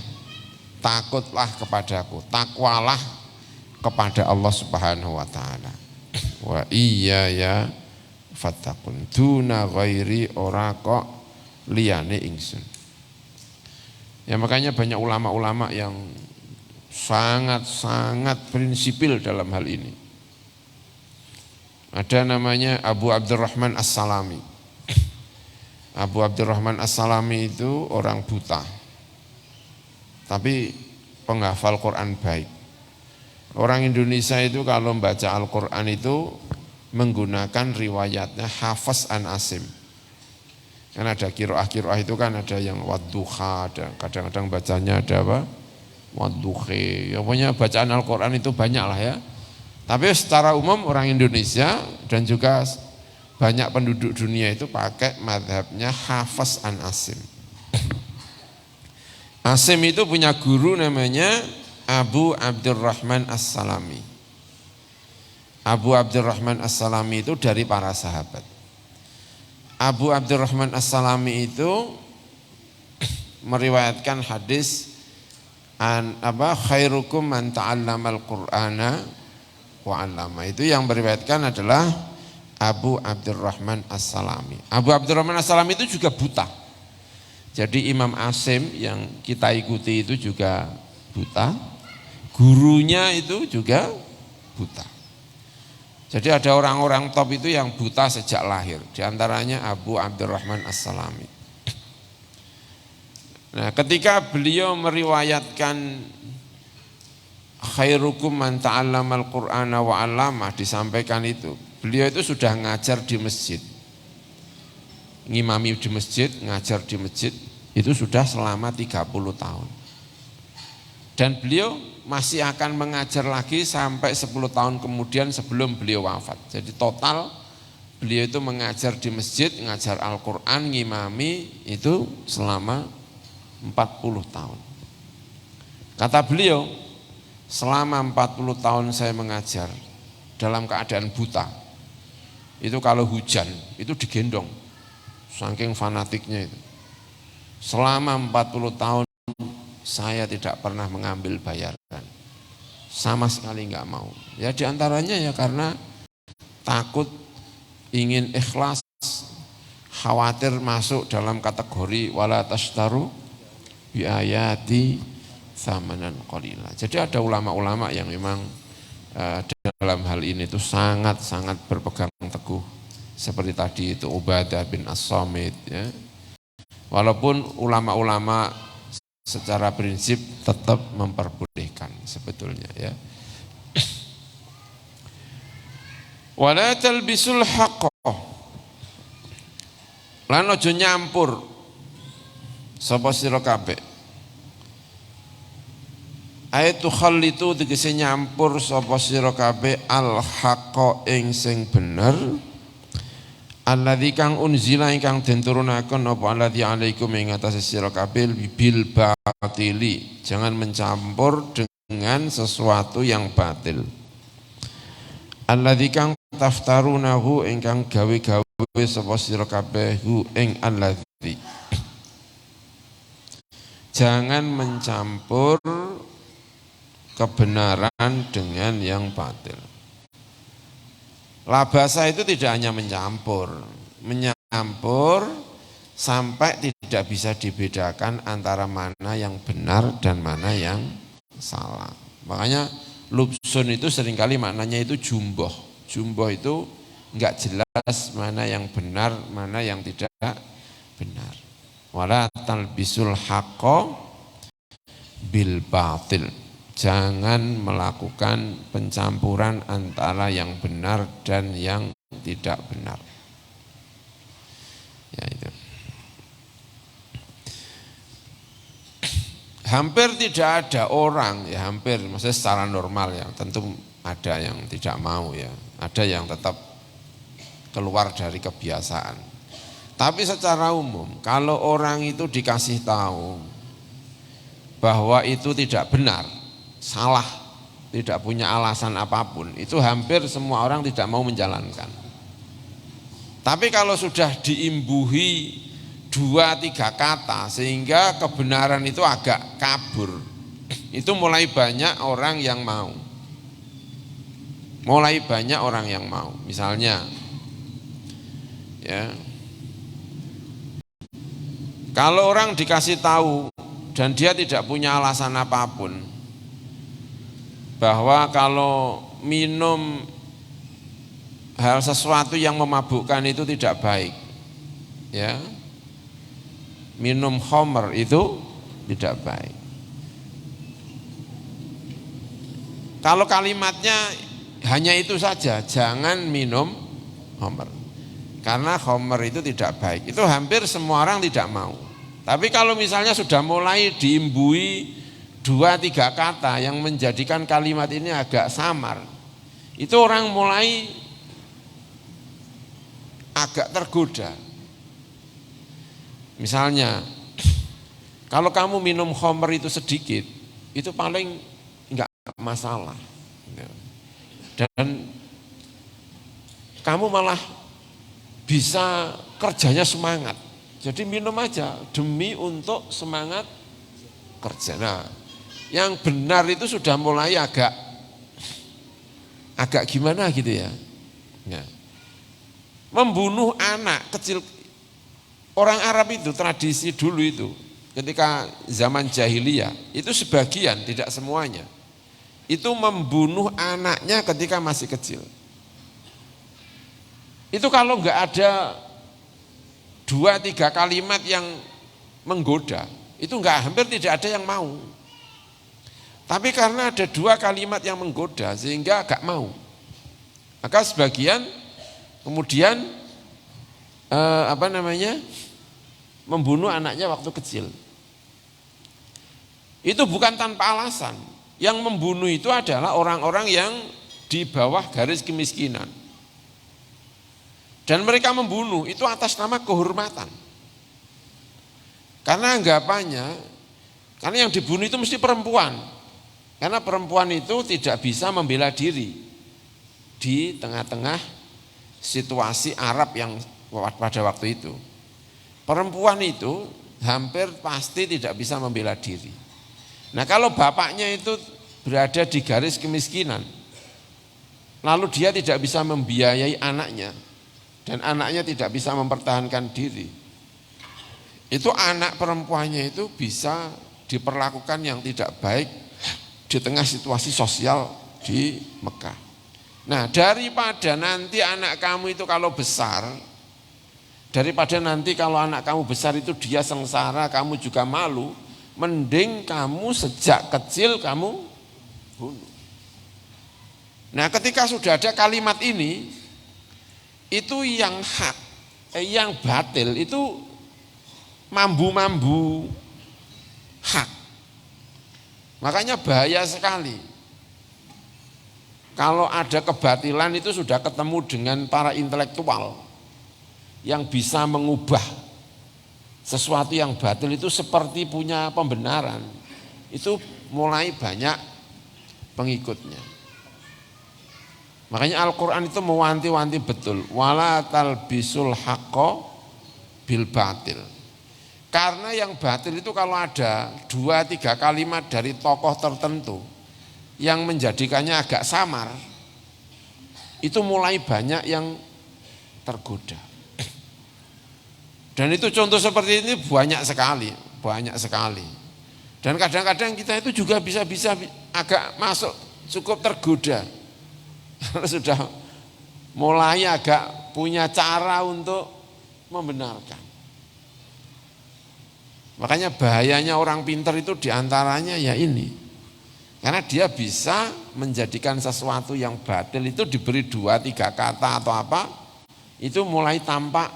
takutlah kepadaku, takwalah kepada Allah Subhanahu wa taala. Wa iya ya fattaqun duna ghairi ora kok liyane ingsun. Ya makanya banyak ulama-ulama yang sangat-sangat prinsipil dalam hal ini. Ada namanya Abu Abdurrahman As-Salami. Abu Abdurrahman As-Salami itu orang buta, tapi penghafal Quran baik. Orang Indonesia itu kalau membaca Al-Quran itu menggunakan riwayatnya Hafiz an Asim. Kan ada kiroah itu kan ada yang wadduha, ada kadang-kadang bacanya ada apa? Wadduhe. Ya pokoknya bacaan Al-Quran itu banyak lah ya. Tapi secara umum orang Indonesia dan juga banyak penduduk dunia itu pakai madhabnya Hafiz an Asim. Asim itu punya guru namanya Abu Abdurrahman As-Salami. Abu Abdurrahman As-Salami itu dari para sahabat. Abu Abdurrahman As-Salami itu meriwayatkan hadis khairukum man ta'allamal Qur'ana wa 'allama. Itu yang meriwayatkan adalah Abu Abdurrahman As-Salami. Abu Abdurrahman As-Salami itu juga buta. Jadi Imam Asim yang kita ikuti itu juga buta. Gurunya itu juga buta. Jadi ada orang-orang top itu yang buta sejak lahir. Di antaranya Abu Abdurrahman As-Salami. Nah, ketika beliau meriwayatkan khairukum man ta'allamal Qur'ana wa 'allamah, disampaikan itu. Beliau itu sudah ngajar di masjid. Ngimami di masjid, ngajar di masjid itu sudah selama 30 tahun. Dan beliau masih akan mengajar lagi sampai 10 tahun kemudian sebelum beliau wafat. Jadi total beliau itu mengajar di masjid, ngajar Al-Quran, ngimami itu selama 40 tahun. Kata beliau, selama 40 tahun saya mengajar dalam keadaan buta. Itu kalau hujan, itu digendong. Saking fanatiknya itu. Selama 40 tahun saya tidak pernah mengambil bayaran. Sama sekali enggak mau. Ya diantaranya ya karena takut, ingin ikhlas, khawatir masuk dalam kategori wala tashtaru bi ayati tsamanan qalila. Jadi ada ulama-ulama yang memang dalam hal ini itu sangat-sangat berpegang teguh. Seperti tadi itu Ubadah bin As-Samit ya. Walaupun ulama-ulama secara prinsip tetap memperbolehkan sebetulnya ya. Wala talbisul haqqa, lan aja nyampur sapa sira kabeh. Ayat tukhallitu tegese nyampur sapa sira kabeh al haqqa ing sing bener, alladzi kang unzila ingkang den turunaken apa alladzi alaikum ing atase sira kabeh bil batili, jangan mencampur dengan sesuatu yang batil. Alladzi kang taftarunahu ingkang gawe-gawe sapa sira kabeh hu ing alladzi. Jangan mencampur kebenaran dengan yang batil. Labasa itu tidak hanya mencampur sampai tidak bisa dibedakan antara mana yang benar dan mana yang salah. Makanya lubsun itu seringkali maknanya itu jumboh. Jumboh itu enggak jelas mana yang benar, mana yang tidak benar. Wala talbisul haqqo bil batil. Jangan melakukan pencampuran antara yang benar dan yang tidak benar. Ya itu. Hampir tidak ada orang, ya hampir, maksudnya secara normal ya, tentu ada yang tidak mau ya, ada yang tetap keluar dari kebiasaan. Tapi secara umum, kalau orang itu dikasih tahu bahwa itu tidak benar, salah, tidak punya alasan apapun, itu hampir semua orang tidak mau menjalankan. Tapi kalau sudah diimbuhi 2-3 kata sehingga kebenaran itu agak kabur, itu mulai banyak orang yang mau. Mulai banyak orang yang mau. Misalnya ya, kalau orang dikasih tahu dan dia tidak punya alasan apapun bahwa kalau minum hal sesuatu yang memabukkan itu tidak baik, ya, minum khamr itu tidak baik. Kalau kalimatnya hanya itu saja, jangan minum khamr, karena khamr itu tidak baik, itu hampir semua orang tidak mau. Tapi kalau misalnya sudah mulai diimbui 2-3 kata yang menjadikan kalimat ini agak samar, itu orang mulai agak tergoda. Misalnya, kalau kamu minum khamr itu sedikit, itu paling enggak masalah. Dan kamu malah bisa kerjanya semangat. Jadi minum aja demi untuk semangat kerja. Nah, yang benar itu sudah mulai agak gimana gitu ya. Ya. Membunuh anak kecil. Orang Arab itu tradisi dulu itu ketika zaman jahiliyah itu sebagian, tidak semuanya, itu membunuh anaknya ketika masih kecil. Itu kalau enggak ada 2-3 kalimat yang menggoda, itu enggak, hampir tidak ada yang mau. Tapi karena ada dua kalimat yang menggoda sehingga gak mau. Maka sebagian kemudian membunuh anaknya waktu kecil. Itu bukan tanpa alasan. Yang membunuh itu adalah orang-orang yang di bawah garis kemiskinan. Dan mereka membunuh itu atas nama kehormatan. Karena anggapannya, karena yang dibunuh itu mesti perempuan. Karena perempuan itu tidak bisa membela diri di tengah-tengah situasi Arab yang pada waktu itu. Perempuan itu hampir pasti tidak bisa membela diri. Nah kalau bapaknya itu berada di garis kemiskinan, lalu dia tidak bisa membiayai anaknya, dan anaknya tidak bisa mempertahankan diri, itu anak perempuannya itu bisa diperlakukan yang tidak baik di tengah situasi sosial di Mekah. Nah daripada nanti anak kamu itu kalau besar, daripada nanti kalau anak kamu besar itu dia sengsara, kamu juga malu, mending kamu sejak kecil kamu bunuh. Nah ketika sudah ada kalimat ini, itu yang hak, yang batil itu mambu-mambu hak. Makanya bahaya sekali. Kalau ada kebatilan itu sudah ketemu dengan para intelektual yang bisa mengubah sesuatu yang batil itu seperti punya pembenaran. Itu mulai banyak pengikutnya. Makanya Al-Quran itu mewanti-wanti betul. Wala talbisul haqqo bil batil. Karena yang batil itu kalau ada 2-3 kalimat dari tokoh tertentu yang menjadikannya agak samar, itu mulai banyak yang tergoda. Dan itu contoh seperti ini banyak sekali. Dan kadang-kadang kita itu juga bisa agak masuk cukup tergoda. Sudah mulai agak punya cara untuk membenarkan. Makanya bahayanya orang pintar itu diantaranya ya ini. Karena dia bisa menjadikan sesuatu yang batil itu diberi 2-3 kata atau apa, itu mulai tampak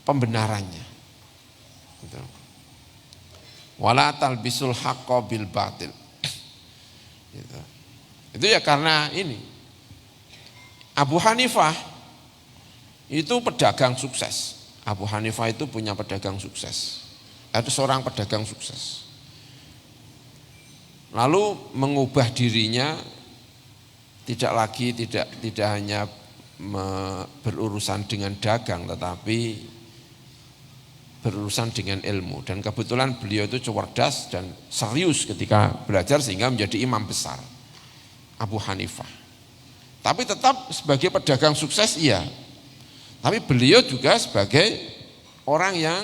pembenarannya. Gitu. Wala talbisul haqqo bil batil. Gitu. Itu ya karena ini. Abu Hanifah itu pedagang sukses. Abu Hanifah itu punya pedagang sukses. Itu seorang pedagang sukses. Lalu mengubah dirinya tidak hanya berurusan dengan dagang, tetapi berurusan dengan ilmu. Dan kebetulan beliau itu cerdas dan serius ketika belajar sehingga menjadi imam besar, Abu Hanifah. Tapi tetap sebagai pedagang sukses iya. Tapi beliau juga sebagai orang yang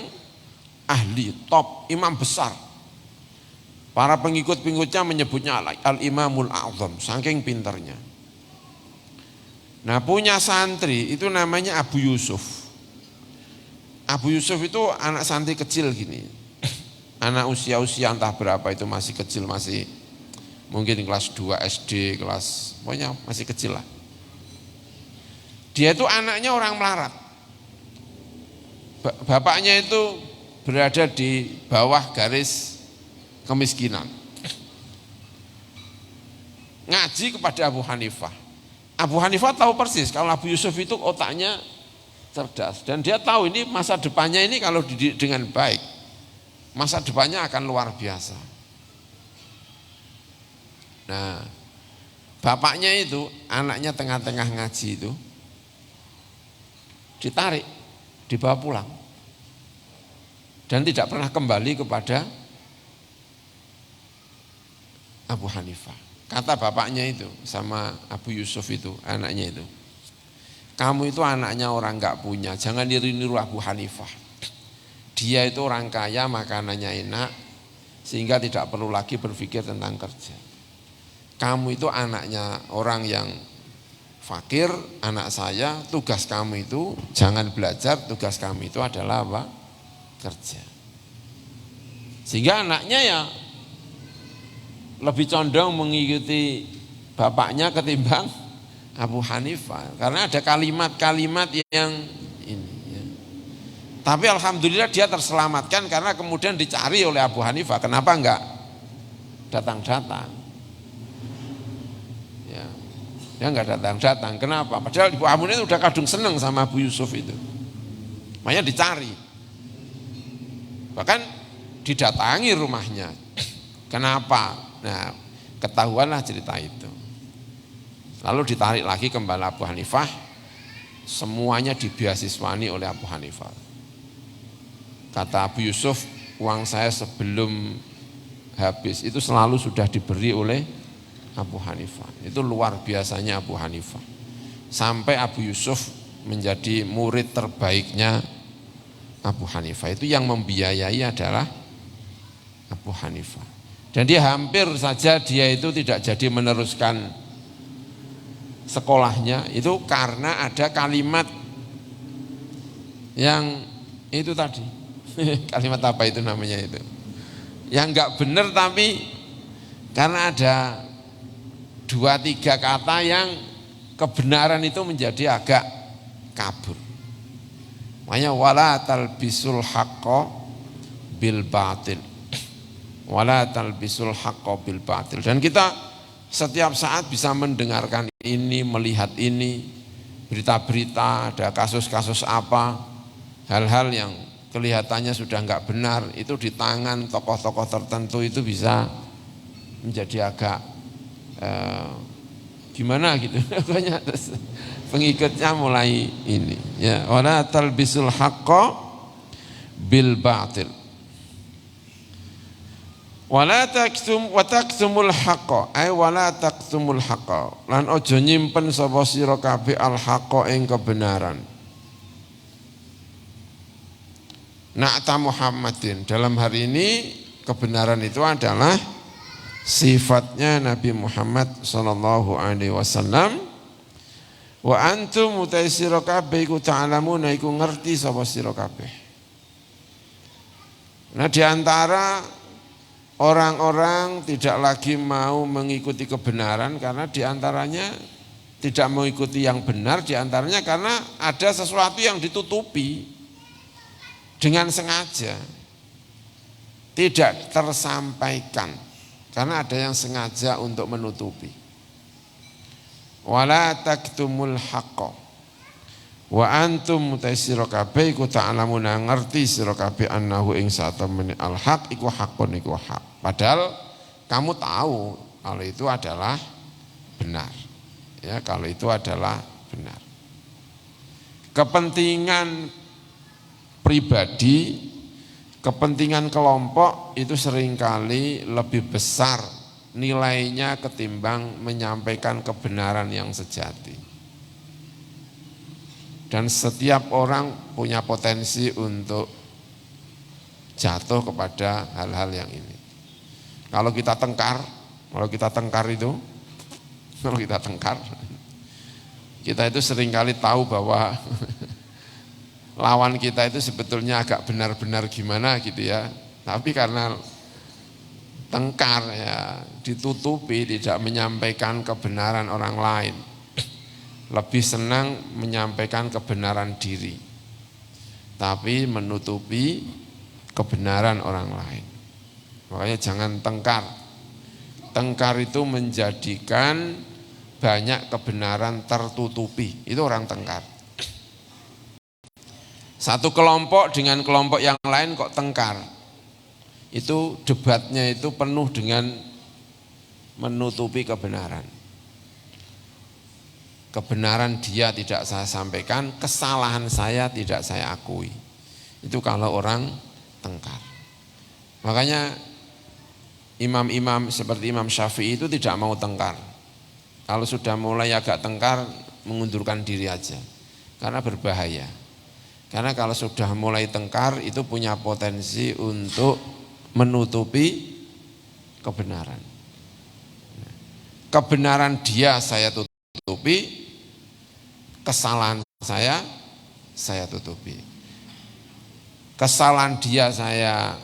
ahli, top, imam besar. Para pengikut-pengikutnya menyebutnya Al-Imamul A'zam, saking pintarnya. Nah punya santri itu namanya Abu Yusuf. Abu Yusuf itu anak santri kecil gini. Anak usia entah berapa itu masih kecil, masih mungkin kelas 2 SD, pokoknya masih kecil lah. Dia itu anaknya orang melarat. Bapaknya itu berada di bawah garis kemiskinan. Ngaji kepada Abu Hanifah. Abu Hanifah tahu persis kalau Abu Yusuf itu otaknya cerdas. Dan dia tahu ini masa depannya ini kalau dididik dengan baik, masa depannya akan luar biasa. Nah, bapaknya itu anaknya tengah-tengah ngaji itu ditarik, dibawa pulang dan tidak pernah kembali kepada Abu Hanifah. Kata bapaknya itu sama Abu Yusuf itu, anaknya itu, kamu itu anaknya orang gak punya, jangan niru-niru Abu Hanifah. Dia itu orang kaya, makanannya enak, sehingga tidak perlu lagi berpikir tentang kerja. Kamu itu anaknya orang yang fakir, anak saya, tugas kamu itu jangan belajar, tugas kamu itu adalah apa? Kerja. Sehingga anaknya ya lebih condong mengikuti bapaknya ketimbang Abu Hanifah. Karena ada kalimat-kalimat yang ini. Ya. Tapi alhamdulillah dia terselamatkan karena kemudian dicari oleh Abu Hanifah. Kenapa enggak datang-datang? Ya, dia enggak datang-datang. Kenapa? Padahal Ibu Amun itu udah kadung seneng sama Abu Yusuf itu. Makanya dicari. Bahkan didatangi rumahnya. Kenapa? Nah, ketahuanlah cerita itu. Lalu ditarik lagi kembali Abu Hanifah, semuanya dibeasiswani oleh Abu Hanifah. Kata Abu Yusuf, uang saya sebelum habis itu selalu sudah diberi oleh Abu Hanifah. Itu luar biasanya Abu Hanifah. Sampai Abu Yusuf menjadi murid terbaiknya Abu Hanifah. Itu yang membiayai adalah Abu Hanifah. Dan dia hampir saja dia itu tidak jadi meneruskan sekolahnya itu karena ada kalimat yang itu tadi. Kalimat apa itu namanya itu? Yang enggak benar tapi karena ada 2-3 kata yang kebenaran itu menjadi agak kabur. Makanya wala talbisul haqqo bil batil. Wala talbisul haqqo bil batil. Dan kita setiap saat bisa mendengarkan ini, melihat ini, berita-berita, ada kasus-kasus apa, hal-hal yang kelihatannya sudah enggak benar, itu di tangan tokoh-tokoh tertentu itu bisa menjadi agak gimana gitu. Pengikutnya mulai ini. Ya, wala talbisul haqqo bil batil. Wala taktum wa taktumul haqqa ay wala taktumul haqqa lan aja nyimpen sapa sira kabeh al haqqa ing kebenaran. Na'ta Muhammadin dalam hari ini kebenaran itu adalah sifatnya Nabi Muhammad sallallahu alaihi wasallam. Wa antum utai sira kabeh iku ta'lamuna iku ngerti sapa sira kabeh. Nah di antara orang-orang tidak lagi mau mengikuti kebenaran karena diantaranya tidak mengikuti yang benar, diantaranya karena ada sesuatu yang ditutupi dengan sengaja, tidak tersampaikan karena ada yang sengaja untuk menutupi. Wala taktumul haqqo wa antum mutaisira kabeh iku ta'lamuna ngerti sira kabeh annahu ing satemene al haq iku hakun iku hak. Padahal kamu tahu kalau itu adalah benar. Ya, kalau itu adalah benar. Kepentingan pribadi, kepentingan kelompok itu seringkali lebih besar nilainya ketimbang menyampaikan kebenaran yang sejati. Dan setiap orang punya potensi untuk jatuh kepada hal-hal yang ini. Kalau kita tengkar kita itu seringkali tahu bahwa lawan kita itu sebetulnya agak benar-benar gimana gitu ya. Tapi karena tengkar ya ditutupi, tidak menyampaikan kebenaran orang lain. Lebih senang menyampaikan kebenaran diri, tapi menutupi kebenaran orang lain. Makanya jangan tengkar. Tengkar itu menjadikan banyak kebenaran tertutupi. Itu orang tengkar. Satu kelompok dengan kelompok yang lain kok tengkar. Itu debatnya itu penuh dengan menutupi kebenaran. Kebenaran dia tidak saya sampaikan, kesalahan saya tidak saya akui. Itu kalau orang tengkar. Makanya imam-imam seperti Imam Syafi'i itu tidak mau tengkar. Kalau sudah mulai agak tengkar, mengundurkan diri aja. Karena berbahaya. Karena kalau sudah mulai tengkar, itu punya potensi untuk menutupi kebenaran. Kebenaran dia saya tutupi, kesalahan saya tutupi. Kesalahan dia saya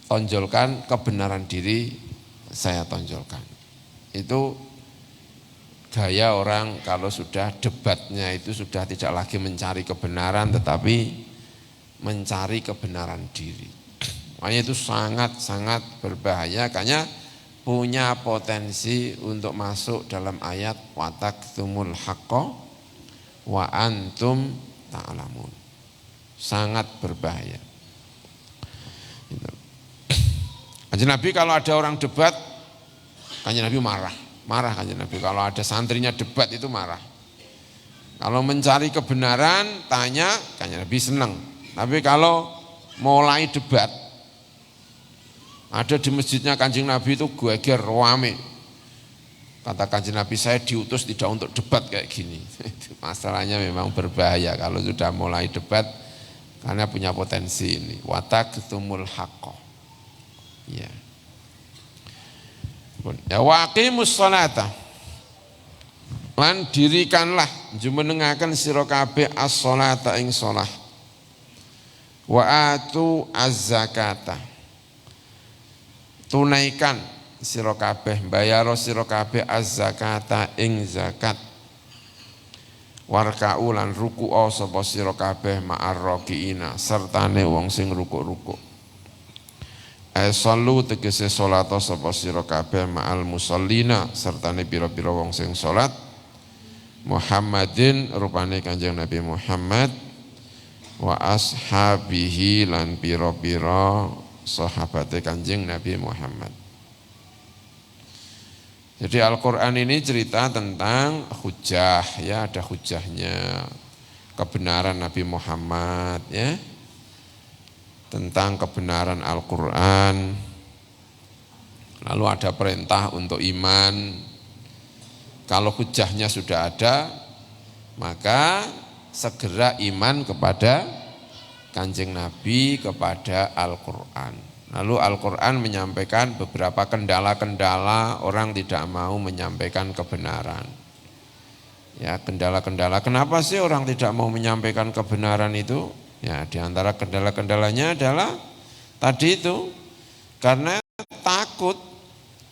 tonjolkan, kebenaran diri saya tonjolkan. Itu gaya orang kalau sudah debatnya itu sudah tidak lagi mencari kebenaran tetapi mencari kebenaran diri. Makanya itu sangat-sangat berbahaya, karena punya potensi untuk masuk dalam ayat wataktumul haqqo wa antum ta'lamun. Sangat berbahaya. Kanjeng Nabi kalau ada orang debat, Kanjeng Nabi marah Kanjeng Nabi. Kalau ada santrinya debat itu marah. Kalau mencari kebenaran, tanya, Kanjeng Nabi senang. Tapi kalau mulai debat, ada di masjidnya Kanjeng Nabi itu geger rame. Kata Kanjeng Nabi, saya diutus tidak untuk debat kayak gini. Masalahnya memang berbahaya kalau sudah mulai debat, karena punya potensi ini. Wataktumul haqqo. Ya. Ya waqimus sholata. Lan dirikanlah jumenengaken sira kabeh as-sholata ing shalah. Wa atu az-zakata. Tunaikan sira kabeh, bayar sira kabeh az-zakata ing zakat. Warka'u lan ruku'a sapa sira kabeh ma'ar rakiina sertane wong sing rukuk-rukuk. Sallu tegese salat sapa sira kabeh ma'al musallina sertane pira-pira wong sing salat. Muhammadin rupane Kanjeng Nabi Muhammad wa ashabihi lan pira-pira sahabate Kanjeng Nabi Muhammad. Jadi Al-Quran ini cerita tentang hujah, ya ada hujahnya, kebenaran Nabi Muhammad, ya, tentang kebenaran Al-Quran. Lalu ada perintah untuk iman. Kalau hujahnya sudah ada, maka segera iman kepada Kanjeng Nabi, kepada Al-Quran. Lalu Al-Quran menyampaikan beberapa kendala-kendala orang tidak mau menyampaikan kebenaran. Ya, kendala-kendala. Kenapa sih orang tidak mau menyampaikan kebenaran itu? Ya, di antara kendala-kendalanya adalah tadi itu, karena takut.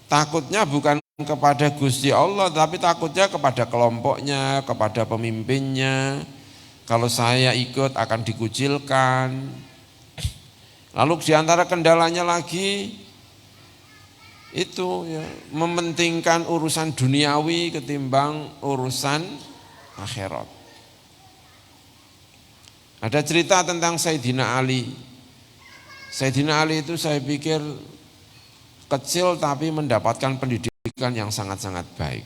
Takutnya bukan kepada Gusti Allah, tapi takutnya kepada kelompoknya, kepada pemimpinnya. Kalau saya ikut akan dikucilkan. Lalu di antara kendalanya lagi itu ya, mementingkan urusan duniawi ketimbang urusan akhirat. Ada cerita tentang Sayyidina Ali. Sayyidina Ali itu saya pikir kecil tapi mendapatkan pendidikan yang sangat-sangat baik.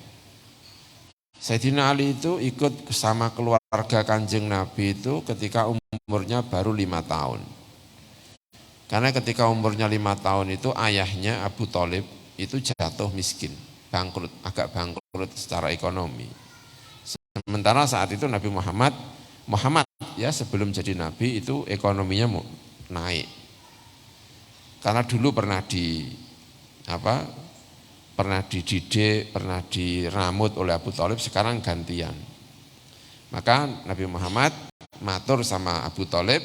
Sayyidina Ali itu ikut bersama keluarga Kanjeng Nabi itu ketika umurnya baru 5 tahun. Karena ketika umurnya 5 tahun itu ayahnya Abu Thalib itu jatuh miskin, bangkrut, agak bangkrut secara ekonomi. Sementara saat itu Nabi Muhammad ya sebelum jadi Nabi itu ekonominya naik. Karena dulu pernah dididik, pernah diramut oleh Abu Thalib, sekarang gantian. Maka Nabi Muhammad matur sama Abu Thalib,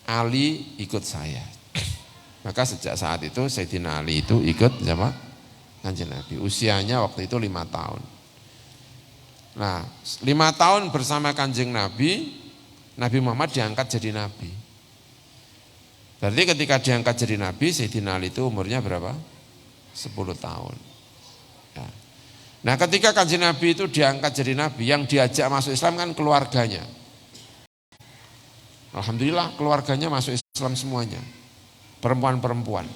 Ali ikut saya. Maka sejak saat itu Sayyidina Ali itu ikut sama Kanjeng Nabi. Usianya waktu itu 5 tahun. Nah, 5 tahun bersama Kanjeng Nabi, Nabi Muhammad diangkat jadi Nabi. Berarti ketika diangkat jadi Nabi, Sayyidina Ali itu umurnya berapa? 10 tahun. Ya. Nah, ketika Kanjeng Nabi itu diangkat jadi Nabi, yang diajak masuk Islam kan keluarganya. Alhamdulillah keluarganya masuk Islam semuanya. Perempuan-perempuan.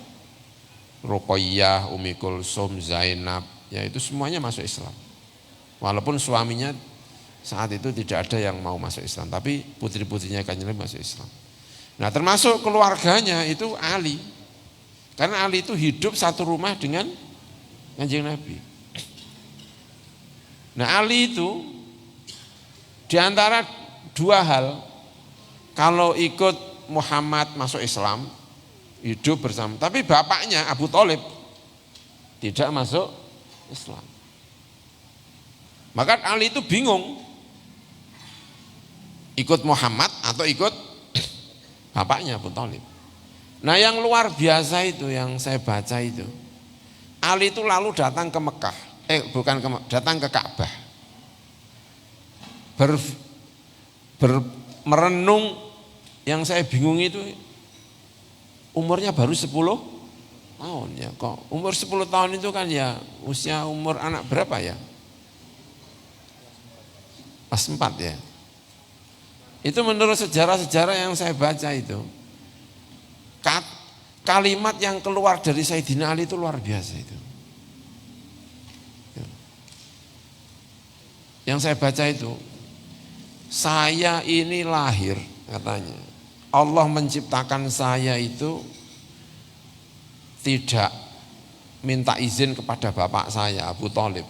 Ruqayyah, Umi Kulsum, Zainab, ya itu semuanya masuk Islam. Walaupun suaminya saat itu tidak ada yang mau masuk Islam, tapi putri-putrinya Kanjeng Nabi masuk Islam. Nah, termasuk keluarganya itu Ali. Karena Ali itu hidup satu rumah dengan Kanjeng Nabi. Nah, Ali itu di antara dua hal, kalau ikut Muhammad masuk Islam, hidup bersama, tapi bapaknya Abu Thalib tidak masuk Islam. Maka Ali itu bingung, ikut Muhammad atau ikut bapaknya Abu Thalib. Nah yang luar biasa itu yang saya baca itu, Ali itu lalu datang ke Mekah, datang ke Ka'bah, merenung. Yang saya bingung itu umurnya baru 10 tahun ya, kok umur 10 tahun itu kan ya usia umur anak berapa ya? Kelas 4 ya. Itu menurut sejarah-sejarah yang saya baca itu, kalimat yang keluar dari Sayyidina Ali itu luar biasa itu. Yang saya baca itu, saya ini lahir katanya, Allah menciptakan saya itu tidak minta izin kepada bapak saya Abu Thalib.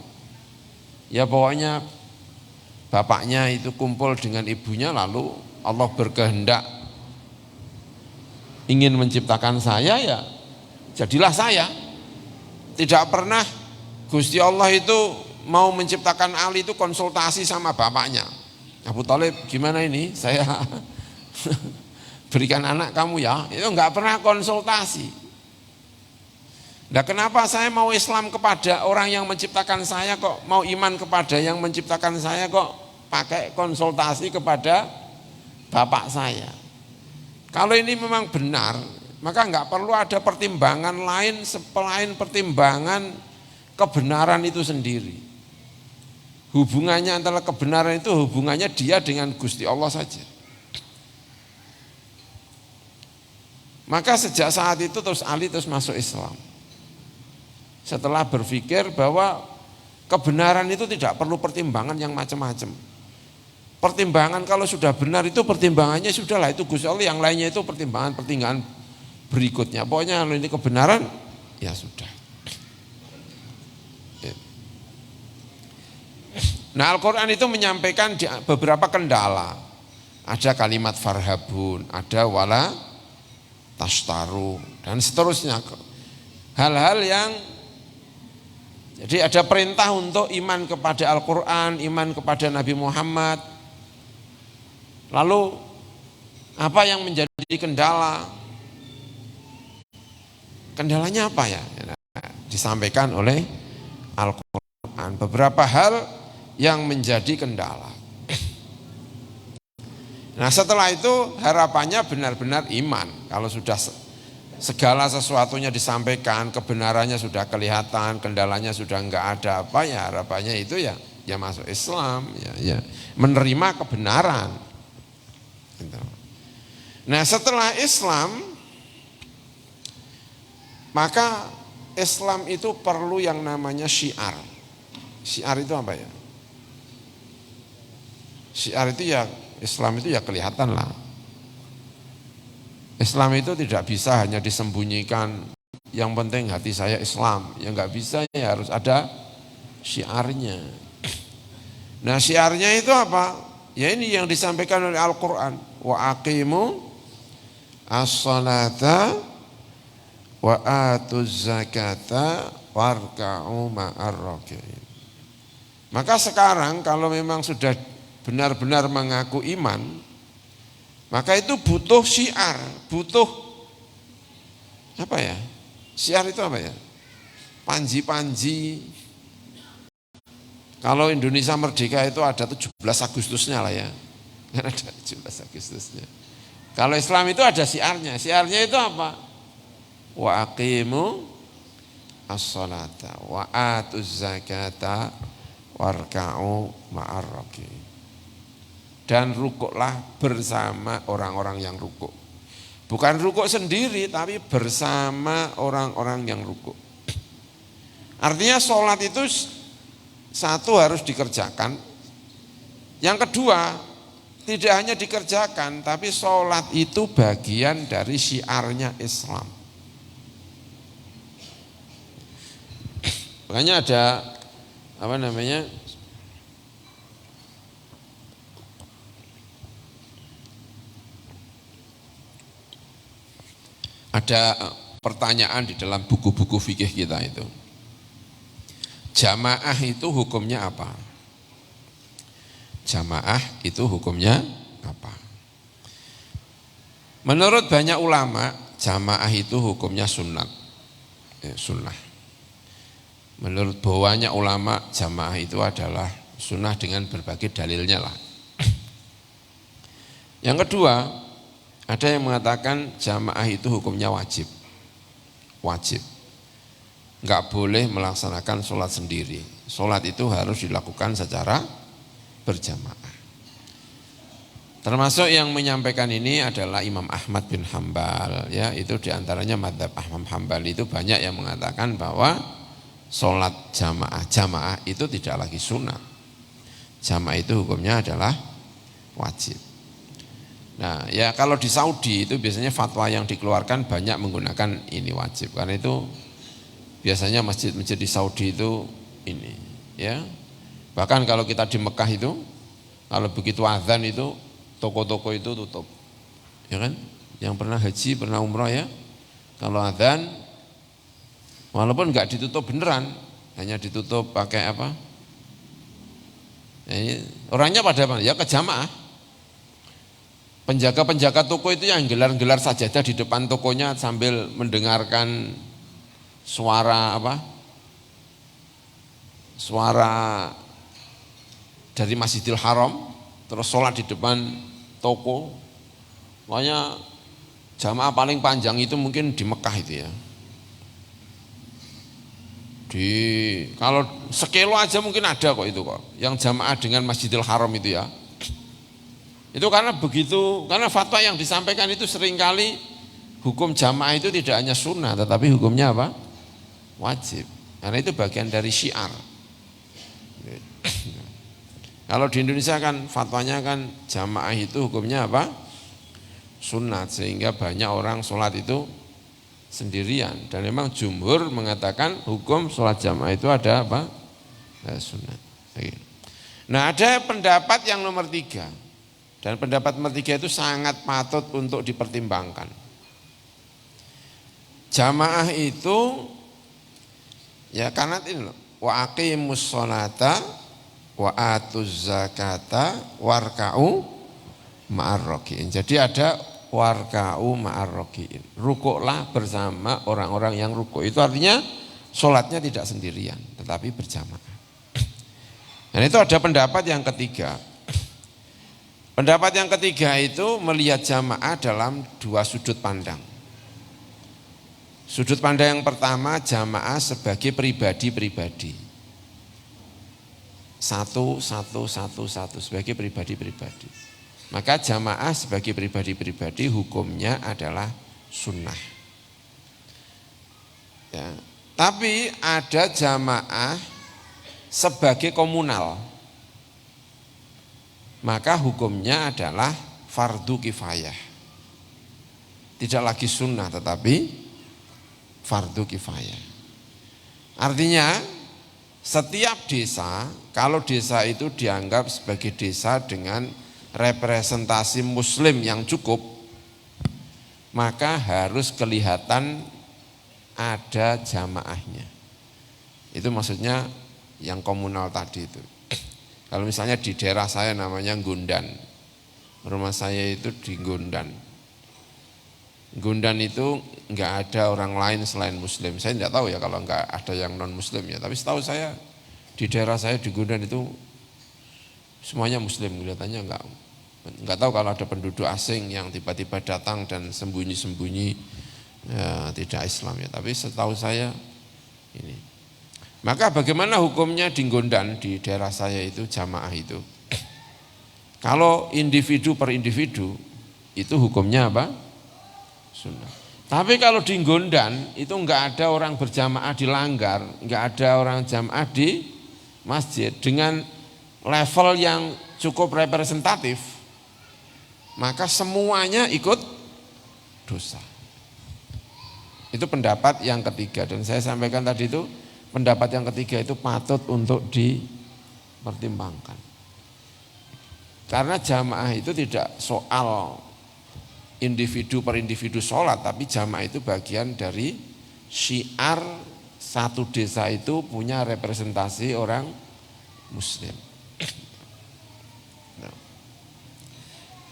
Ya pokoknya bapaknya itu kumpul dengan ibunya, lalu Allah berkehendak ingin menciptakan saya, ya jadilah saya. Tidak pernah Gusti Allah itu mau menciptakan Ali itu konsultasi sama bapaknya. Abu Thalib, gimana ini saya berikan anak kamu ya, itu enggak pernah konsultasi. Nah kenapa saya mau Islam kepada orang yang menciptakan saya, kok mau iman kepada yang menciptakan saya kok pakai konsultasi kepada bapak saya? Kalau ini memang benar, maka enggak perlu ada pertimbangan lain selain pertimbangan kebenaran itu sendiri. Hubungannya antara kebenaran itu hubungannya dia dengan Gusti Allah saja. Maka sejak saat itu terus Ali terus masuk Islam. Setelah berpikir bahwa kebenaran itu tidak perlu pertimbangan yang macam-macam. Pertimbangan kalau sudah benar itu pertimbangannya sudahlah, itu Gusti Allah, yang lainnya itu pertimbangan berikutnya. Pokoknya kalau ini kebenaran ya sudah. Nah Al-Quran itu menyampaikan beberapa kendala. Ada kalimat farhabun, ada wala tashtaru, dan seterusnya. Hal-hal yang, jadi ada perintah untuk iman kepada Al-Quran, iman kepada Nabi Muhammad. Lalu apa yang menjadi kendala? Kendalanya apa ya? Disampaikan oleh Al-Quran. Beberapa hal yang menjadi kendala. Nah setelah itu harapannya benar-benar iman. Kalau sudah segala sesuatunya disampaikan, kebenarannya sudah kelihatan, kendalanya sudah enggak ada apa, ya harapannya itu ya masuk Islam, ya menerima kebenaran. Nah setelah Islam, maka Islam itu perlu yang namanya syiar. Syiar itu apa ya? Syiar itu ya, Islam itu ya kelihatan lah. Islam itu tidak bisa hanya disembunyikan, yang penting hati saya Islam. Ya enggak bisa, ya harus ada syiarnya. Nah syiarnya itu apa? Ya ini yang disampaikan oleh Al-Quran. Wa aqimu as-salata wa atuz zakata warka'u ma'ar raki'in. Maka sekarang kalau memang sudah benar-benar mengaku iman, maka itu butuh syiar, butuh apa ya? Syiar itu apa ya? Panji-panji. Kalau Indonesia merdeka itu ada 17 Agustusnya lah ya. Kan ada 17 Agustusnya. Kalau Islam itu ada syiarnya. Syiarnya itu apa? Wa aqimu as-salata wa atuz zakata warka'u ma'ar raki'in. Dan rukuklah bersama orang-orang yang rukuk. Bukan rukuk sendiri, tapi bersama orang-orang yang rukuk. Artinya sholat itu satu harus dikerjakan. Yang kedua, tidak hanya dikerjakan, tapi sholat itu bagian dari syiarnya Islam. Makanya ada apa namanya? Ada pertanyaan di dalam buku-buku fikih kita itu. Jamaah itu hukumnya apa? Jamaah itu hukumnya apa? Menurut banyak ulama, jamaah itu hukumnya sunat, sunnah. Menurut banyak ulama jamaah itu adalah sunnah dengan berbagai dalilnya lah. Yang kedua, ada yang mengatakan jamaah itu hukumnya wajib. Wajib. Enggak boleh melaksanakan sholat sendiri. Sholat itu harus dilakukan secara berjamaah. Termasuk yang menyampaikan ini adalah Imam Ahmad bin Hambal, ya, itu diantaranya madzhab Ahmad Hambal itu banyak yang mengatakan bahwa sholat jamaah itu tidak lagi sunat. Jamaah itu hukumnya adalah wajib. Nah, ya kalau di Saudi itu biasanya fatwa yang dikeluarkan banyak menggunakan ini wajib. Karena itu biasanya masjid-masjid di Saudi itu ini, ya. Bahkan kalau kita di Mekah itu, kalau begitu azan itu toko-toko itu tutup, ya kan? Yang pernah haji, pernah umroh ya, kalau azan, walaupun nggak ditutup beneran, hanya ditutup pakai apa? Ya, orangnya pada apa? Ya ke jamaah. Penjaga-penjaga toko itu yang gelar-gelar sajadah di depan tokonya sambil mendengarkan suara apa? Suara dari Masjidil Haram, terus sholat di depan toko. Makanya jamaah paling panjang itu mungkin di Mekah itu ya. Kalau sekilo aja mungkin ada kok itu kok. Yang jamaah dengan Masjidil Haram itu ya. Itu karena begitu, karena fatwa yang disampaikan itu seringkali hukum jamaah itu tidak hanya sunnah, tetapi hukumnya apa? Wajib. Karena itu bagian dari syiar. Kalau di Indonesia kan fatwanya kan jamaah itu hukumnya apa? Sunat, sehingga banyak orang sholat itu sendirian. Dan memang jumhur mengatakan hukum sholat jamaah itu ada apa? Sunat. Nah, ada pendapat yang nomor 3. Dan pendapat nomor 3 itu sangat patut untuk dipertimbangkan. Jamaah itu ya karena ini loh, wa aqimus sholata wa atuz zakata warka'u ma'ar raki'in. Jadi ada warka'u ma'ar raki'in. Rukuklah bersama orang-orang yang rukuk. Itu artinya sholatnya tidak sendirian, tetapi berjamaah. Dan itu ada pendapat yang ketiga. Pendapat yang ketiga itu melihat jamaah dalam 2 sudut pandang. Sudut pandang yang pertama, jamaah sebagai pribadi-pribadi. Satu sebagai pribadi-pribadi. Maka jamaah sebagai pribadi-pribadi hukumnya adalah sunnah. Ya. Tapi ada jamaah sebagai komunal. Maka hukumnya adalah fardu kifayah. Tidak lagi sunnah tetapi fardu kifayah. Artinya setiap desa, kalau desa itu dianggap sebagai desa dengan representasi muslim yang cukup, maka harus kelihatan ada jamaahnya. Itu maksudnya yang komunal tadi itu. Kalau misalnya di daerah saya namanya Gundan, rumah saya itu di Gundan. Gundan itu enggak ada orang lain selain muslim. Saya tidak tahu ya kalau enggak ada yang non muslim ya. Tapi setahu saya di daerah saya di Gundan itu semuanya muslim. Kelihatannya enggak tahu kalau ada penduduk asing yang tiba-tiba datang dan sembunyi-sembunyi ya, tidak Islam ya. Tapi setahu saya ini. Maka bagaimana hukumnya di Gondan, di daerah saya itu jamaah itu? Kalau individu per individu, itu hukumnya apa? Sunnah. Tapi kalau di Gondan, itu enggak ada orang berjamaah di langgar, enggak ada orang jamaah di masjid, dengan level yang cukup representatif, maka semuanya ikut dosa. Itu pendapat yang ketiga, dan saya sampaikan tadi itu, pendapat yang ketiga itu patut untuk dipertimbangkan. Karena jamaah itu tidak soal individu per individu sholat, tapi jamaah itu bagian dari syiar satu desa itu punya representasi orang muslim.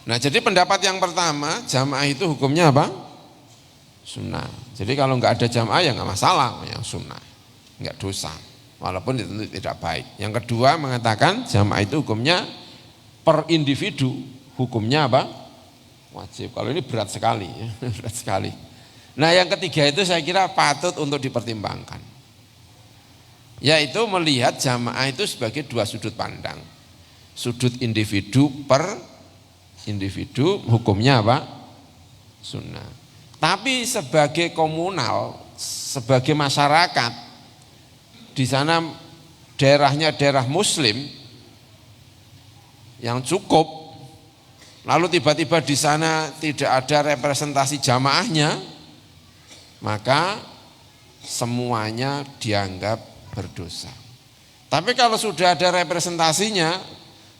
Nah, jadi pendapat yang pertama, jamaah itu hukumnya apa? sunnah. Jadi kalau nggak ada jamaah ya nggak masalah, yang sunnah, nggak dosa, walaupun itu tidak baik. Yang kedua mengatakan jamaah itu hukumnya per individu, hukumnya apa? Wajib. Kalau ini berat sekali, ya. Berat sekali. Nah yang ketiga itu saya kira patut untuk dipertimbangkan, yaitu melihat jamaah itu sebagai dua sudut pandang. Sudut individu per individu, hukumnya apa? Sunnah. Tapi sebagai komunal, sebagai masyarakat, di sana daerahnya daerah muslim yang cukup, lalu tiba-tiba di sana tidak ada representasi jamaahnya, maka semuanya dianggap berdosa. Tapi kalau sudah ada representasinya,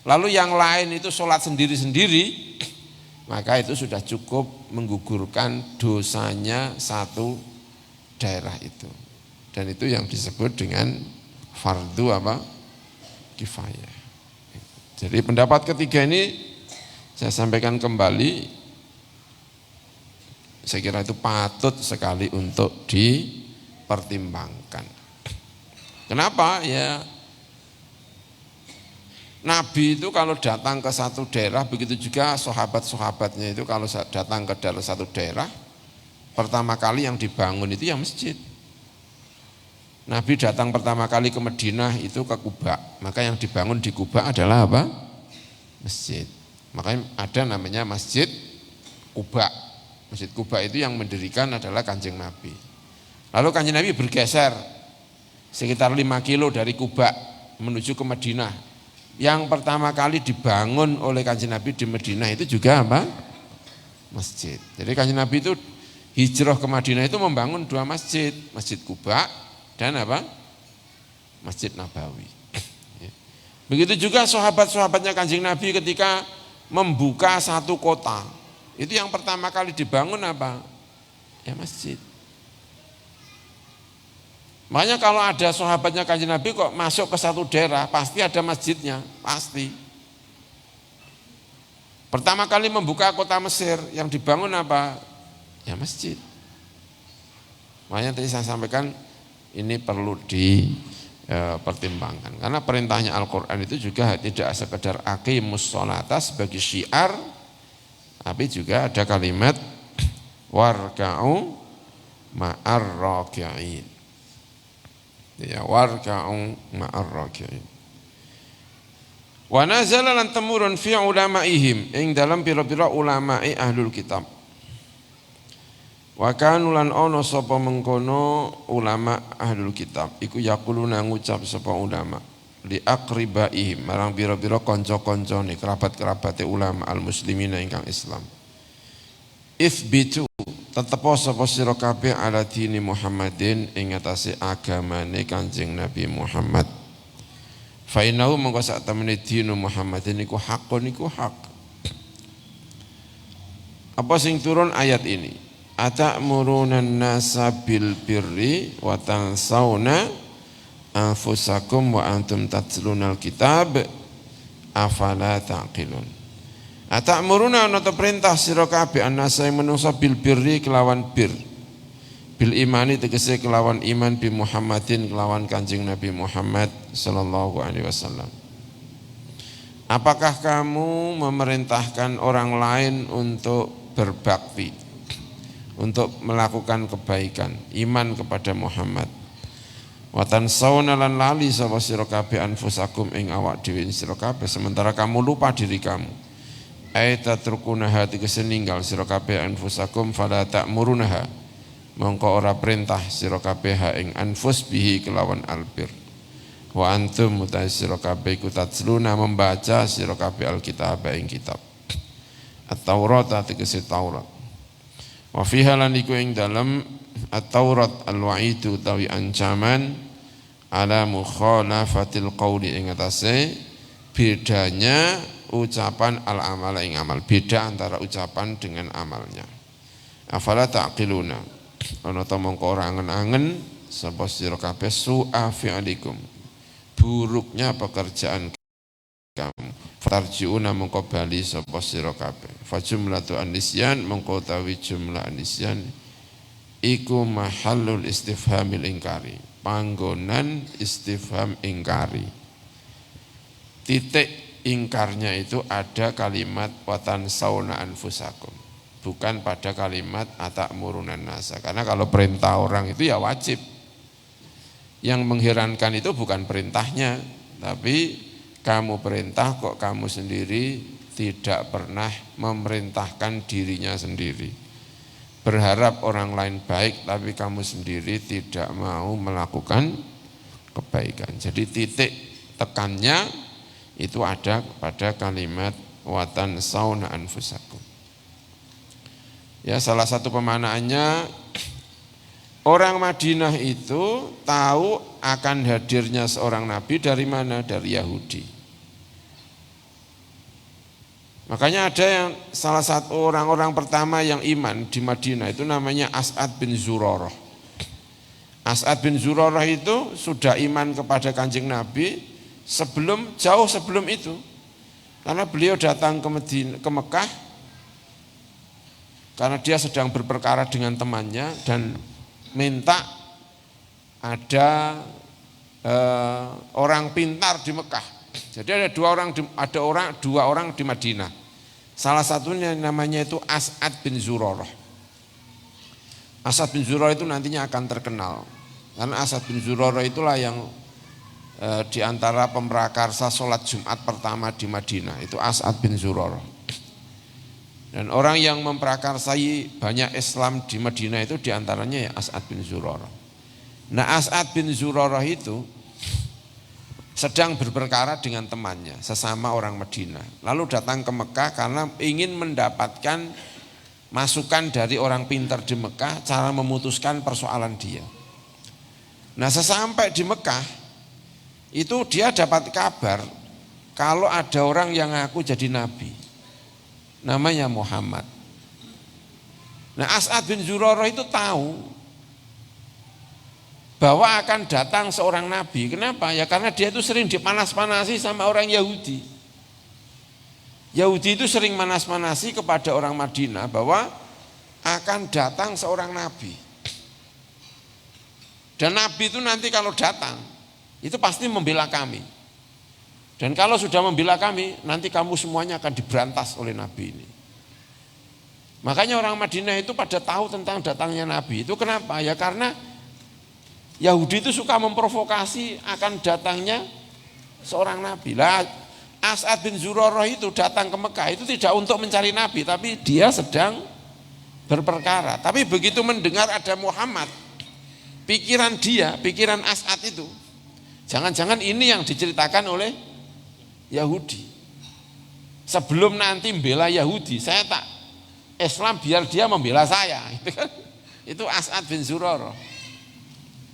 lalu yang lain itu sholat sendiri-sendiri, maka itu sudah cukup menggugurkan dosanya satu daerah itu. Dan itu yang disebut dengan fardu apa? Kifayah. Jadi pendapat ketiga ini saya sampaikan kembali, saya kira itu patut sekali untuk dipertimbangkan. Kenapa? Ya Nabi itu kalau datang ke satu daerah, begitu juga sahabat-sahabatnya itu kalau datang ke dalam satu daerah, pertama kali yang dibangun itu ya masjid. Nabi datang pertama kali ke Madinah itu ke Kuba, maka yang dibangun di Kuba adalah apa? Masjid. Makanya ada namanya Masjid Kuba. Masjid Kuba itu yang mendirikan adalah Kanjeng Nabi. Lalu Kanjeng Nabi bergeser sekitar 5 kilo dari Kuba menuju ke Madinah. Yang pertama kali dibangun oleh Kanjeng Nabi di Madinah itu juga apa? Masjid. Jadi Kanjeng Nabi itu hijrah ke Madinah itu membangun 2 masjid, Masjid Kuba dan apa? Masjid Nabawi. Begitu juga sahabat-sahabatnya Kanjeng Nabi ketika membuka satu kota. Itu yang pertama kali dibangun apa? Ya masjid. Makanya kalau ada sahabatnya Kanjeng Nabi kok masuk ke satu daerah, pasti ada masjidnya, pasti. Pertama kali membuka kota Mesir, yang dibangun apa? Ya masjid. Makanya tadi saya sampaikan ini perlu dipertimbangkan. Karena perintahnya Al-Quran itu juga tidak sekedar aqimus sholata sebagai syiar, tapi juga ada kalimat warka'u ma'ar raki'in. Ya warka'u ma'ar raki'in. Wa nazala lan temurun fi ulama'ihim ing dalam pira-pira ulama'i ahlul kitab. Wa kanu lan ana sapa mengkono ulama ahlul kitab iku yaquluna ngucap sapa ulama li aqribaihim marang pira-pira kanca-kancane kerabat-kerabate ulama al-muslimina ingkang Islam. Itsbitu tetep sapa sira kabeh ala dini Muhammadin ing atase agamane Kanjeng Nabi Muhammad. Fa innahu mongko sak temene dinu Muhammadin iku hakun iku hak. Apa sing turun ayat ini? Atamuruna nasa bil birri wa tansawna anfusakum wa antum tatlunal kitab afala taqilun. Atamuruna ana perintah sira kabeh annasa ing manungsa bil birri kelawan bir. Bil imani tegese kelawan iman bi Muhammadin kelawan Kanjeng Nabi Muhammad sallallahu alaihi wasallam. Apakah kamu memerintahkan orang lain untuk berbakti, untuk melakukan kebaikan, iman kepada Muhammad? Watan sauna lan lali sapa sira kabeh anfusakum ing awak dhewe sira kabeh sementara kamu lupa diri kamu. Aita turkunaha tegese ninggal sira kabeh anfusakum fala ta'murunaha. Mongko ora perintah sira kabeh ing anfus bihi kelawan albir. Wa antum mutai sira kabeh iku tatsluna membaca sira kabeh alkitab ing kitab. At-Taurat tegese Taurat. Wa fiha lan iku ing dalem At-Taurat al-wa'idu utawi ancaman ala mukhalafatil qauli ing atase bedanya ucapan al-amal ing amal, beda antara ucapan dengan amalnya. Afala taqiluna ana ta mongko ora angen-angen sapa sira kabeh su'a fi'alikum, buruknya pekerjaan kamu. Farjiuna mongko bali sapa sira kabeh. Fa jumlatu an-nisyan mongko utawi jumlah an-nisyan iku mahallul istifhamil ingkari, panggonan istifham ingkari. Titik ingkarnya itu ada kalimat watan sauna anfusakum, bukan pada kalimat atakmurunan nasa. Karena kalau perintah orang itu ya wajib. Yang mengherankan itu bukan perintahnya, tapi kamu perintah kok kamu sendiri tidak pernah memerintahkan dirinya sendiri. Berharap orang lain baik tapi kamu sendiri tidak mau melakukan kebaikan. Jadi titik tekannya itu ada pada kalimat watan sauna anfusakum. Ya, salah satu pemanaannya, orang Madinah itu tahu akan hadirnya seorang nabi dari mana? Dari Yahudi. Makanya ada yang salah satu orang-orang pertama yang iman di Madinah itu namanya As'ad bin Zurarah. As'ad bin Zurarah itu sudah iman kepada Kanjeng Nabi jauh sebelum itu. Karena beliau datang ke Mekah karena dia sedang berperkara dengan temannya dan minta ada orang pintar di Mekah. Jadi ada dua orang di Madinah. Salah satunya namanya itu As'ad bin Zurarah. As'ad bin Zurarah itu nantinya akan terkenal. Karena As'ad bin Zurarah itulah yang di antara pemrakarsa sholat Jumat pertama di Madinah. Itu As'ad bin Zurarah. Dan orang yang memprakarsai banyak Islam di Madinah itu diantaranya ya As'ad bin Zurarah. Nah, As'ad bin Zurarah itu sedang berperkara dengan temannya, sesama orang Madinah. Lalu datang ke Mekah karena ingin mendapatkan masukan dari orang pintar di Mekah cara memutuskan persoalan dia. Nah, sesampai di Mekah itu dia dapat kabar kalau ada orang yang ngaku jadi nabi, namanya Muhammad. Nah, As'ad bin Zurarah itu tahu bahwa akan datang seorang nabi. Kenapa? Ya karena dia itu sering dipanas-panasi sama orang Yahudi. Yahudi itu sering manas-manasi kepada orang Madinah bahwa akan datang seorang nabi. Dan nabi itu nanti kalau datang, itu pasti membela kami. Dan kalau sudah membela kami, nanti kamu semuanya akan diberantas oleh nabi ini. Makanya orang Madinah itu pada tahu tentang datangnya nabi. Itu kenapa? Ya karena Yahudi itu suka memprovokasi akan datangnya seorang nabi. Lah, As'ad bin Zurarah itu datang ke Mekah itu tidak untuk mencari nabi, tapi dia sedang berperkara. Tapi begitu mendengar ada Muhammad, pikiran As'ad itu, jangan-jangan ini yang diceritakan oleh Yahudi. Sebelum nanti membela Yahudi, saya tak Islam biar dia membela saya. Itu As'ad bin Zurarah.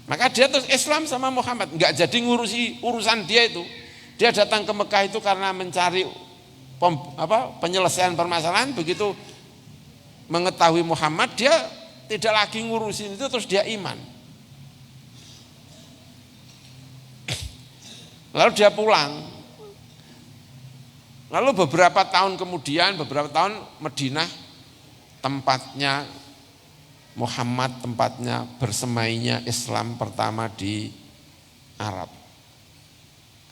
Maka dia terus Islam sama Muhammad, enggak jadi ngurusi urusan dia itu. Dia datang ke Mekah itu karena mencari penyelesaian permasalahan. Begitu mengetahui Muhammad, dia tidak lagi ngurusin itu, terus dia iman. Lalu dia pulang. Lalu beberapa tahun kemudian, beberapa tahun Madinah tempatnya Muhammad, tempatnya bersemainya Islam pertama di Arab.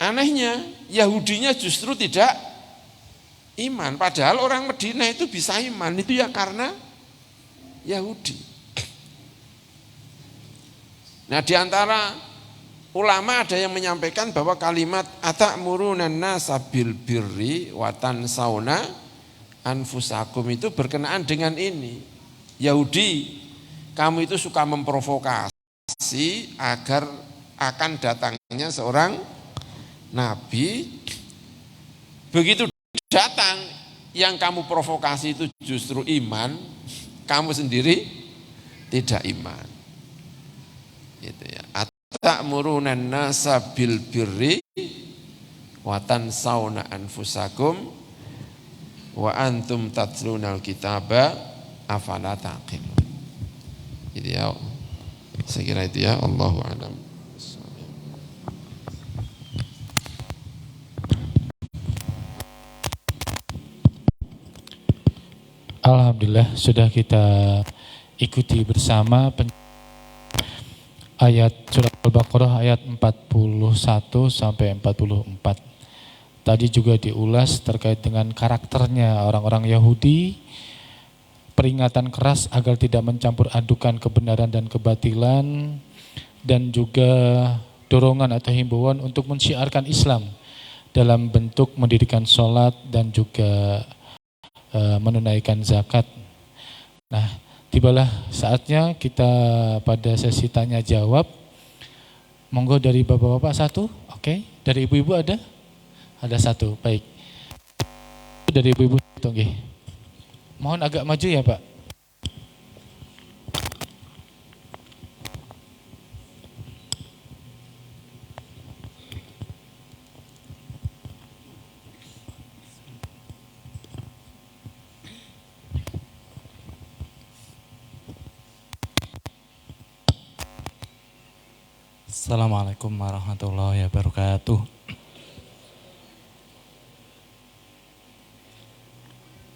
Anehnya Yahudinya justru tidak iman, padahal orang Madinah itu bisa iman, itu ya karena Yahudi. Nah, di antara ulama ada yang menyampaikan bahwa kalimat atamuruna nasa bil birri wa tansawna anfusakum itu berkenaan dengan ini. Yahudi, kamu itu suka memprovokasi agar akan datangnya seorang nabi. Begitu datang, yang kamu provokasi itu justru iman, kamu sendiri tidak iman. Gitu ya. Ta'muruna nasa bil birri wa tansawna anfusakum wa antum tatlunal kitaba afala taqilun. Gitu ya. Saya kira itu ya, Allahu a'lam. Alhamdulillah sudah kita ikuti bersama ayat surat Al-Baqarah ayat 41 sampai 44. Tadi juga diulas terkait dengan karakternya orang-orang Yahudi, peringatan keras agar tidak mencampur adukan kebenaran dan kebatilan, dan juga dorongan atau himbauan untuk mensyiarkan Islam dalam bentuk mendirikan sholat dan juga menunaikan zakat. Nah, tibalah saatnya kita pada sesi tanya jawab. Monggo dari bapak-bapak satu, oke. Dari ibu-ibu ada? Ada satu, baik. Dari ibu-ibu itu, oke. Mohon agak maju ya Pak. Assalamualaikum warahmatullahi wabarakatuh.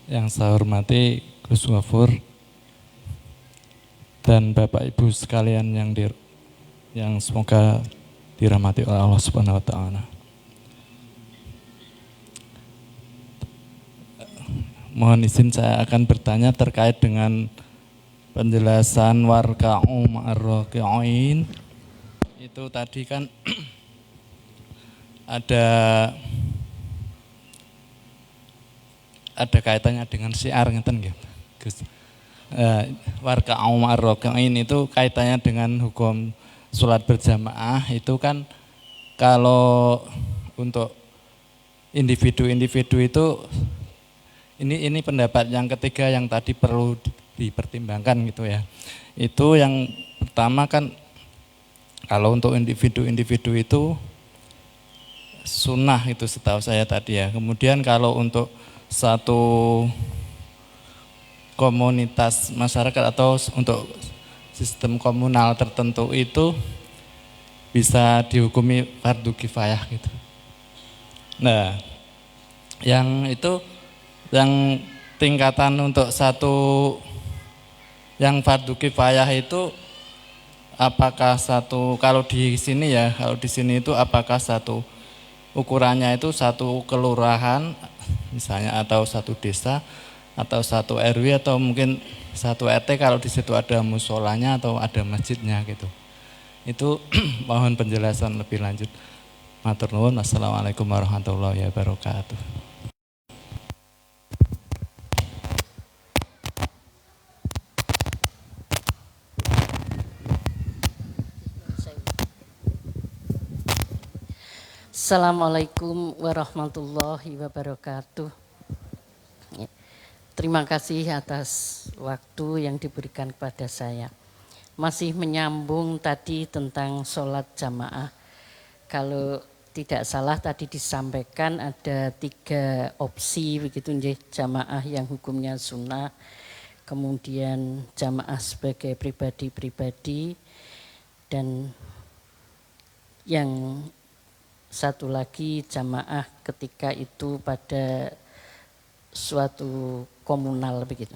Yang saya hormati Gus Ghafur dan Bapak Ibu sekalian yang semoga dirahmati oleh Allah Subhanahu wa taala. Mohon izin saya akan bertanya terkait dengan penjelasan warka'u ma'ar-raki'in. Itu tadi kan ada kaitannya dengan syiar ngeten nggih, Gus. Warka'u ma'ar-raki'in itu kaitannya dengan hukum sholat berjamaah. Itu kan kalau untuk individu-individu itu ini pendapat yang ketiga yang tadi perlu dipertimbangkan gitu ya. Itu yang pertama kan kalau untuk individu-individu itu sunnah itu setahu saya tadi ya. Kemudian kalau untuk satu komunitas masyarakat atau untuk sistem komunal tertentu itu bisa dihukumi fardu kifayah gitu. Nah, yang itu yang tingkatan untuk satu yang fardu kifayah itu apakah satu, kalau di sini itu apakah satu ukurannya itu satu kelurahan misalnya atau satu desa atau satu RW atau mungkin satu RT kalau di situ ada musolanya atau ada masjidnya gitu. Itu mohon penjelasan lebih lanjut. Matur nuwun. Assalamualaikum warahmatullahi wabarakatuh. Assalamualaikum warahmatullahi wabarakatuh. Terima kasih atas waktu yang diberikan kepada saya. Masih menyambung tadi tentang sholat jamaah. Kalau tidak salah tadi disampaikan ada 3 opsi begitu, jamaah yang hukumnya sunnah, kemudian jamaah sebagai pribadi-pribadi, dan yang satu lagi jamaah ketika itu pada suatu komunal begitu.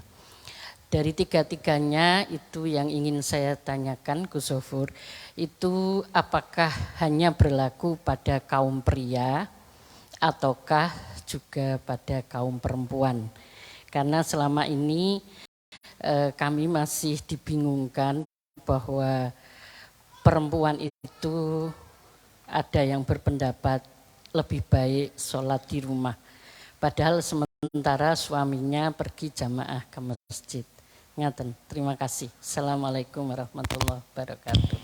Dari 3-tiganya itu yang ingin saya tanyakan Gus Ghafur, itu apakah hanya berlaku pada kaum pria ataukah juga pada kaum perempuan? Karena selama ini kami masih dibingungkan bahwa perempuan itu ada yang berpendapat lebih baik sholat di rumah, padahal sementara suaminya pergi jamaah ke masjid. Ngaten. Terima kasih. Assalamualaikum warahmatullahi wabarakatuh.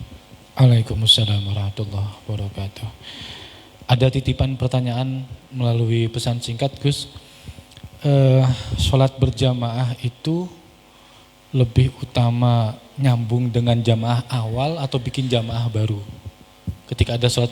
Waalaikumsalam warahmatullahi wabarakatuh. Ada titipan pertanyaan melalui pesan singkat Gus. Sholat berjamaah itu lebih utama nyambung dengan jamaah awal atau bikin jamaah baru? Ketika ada sholat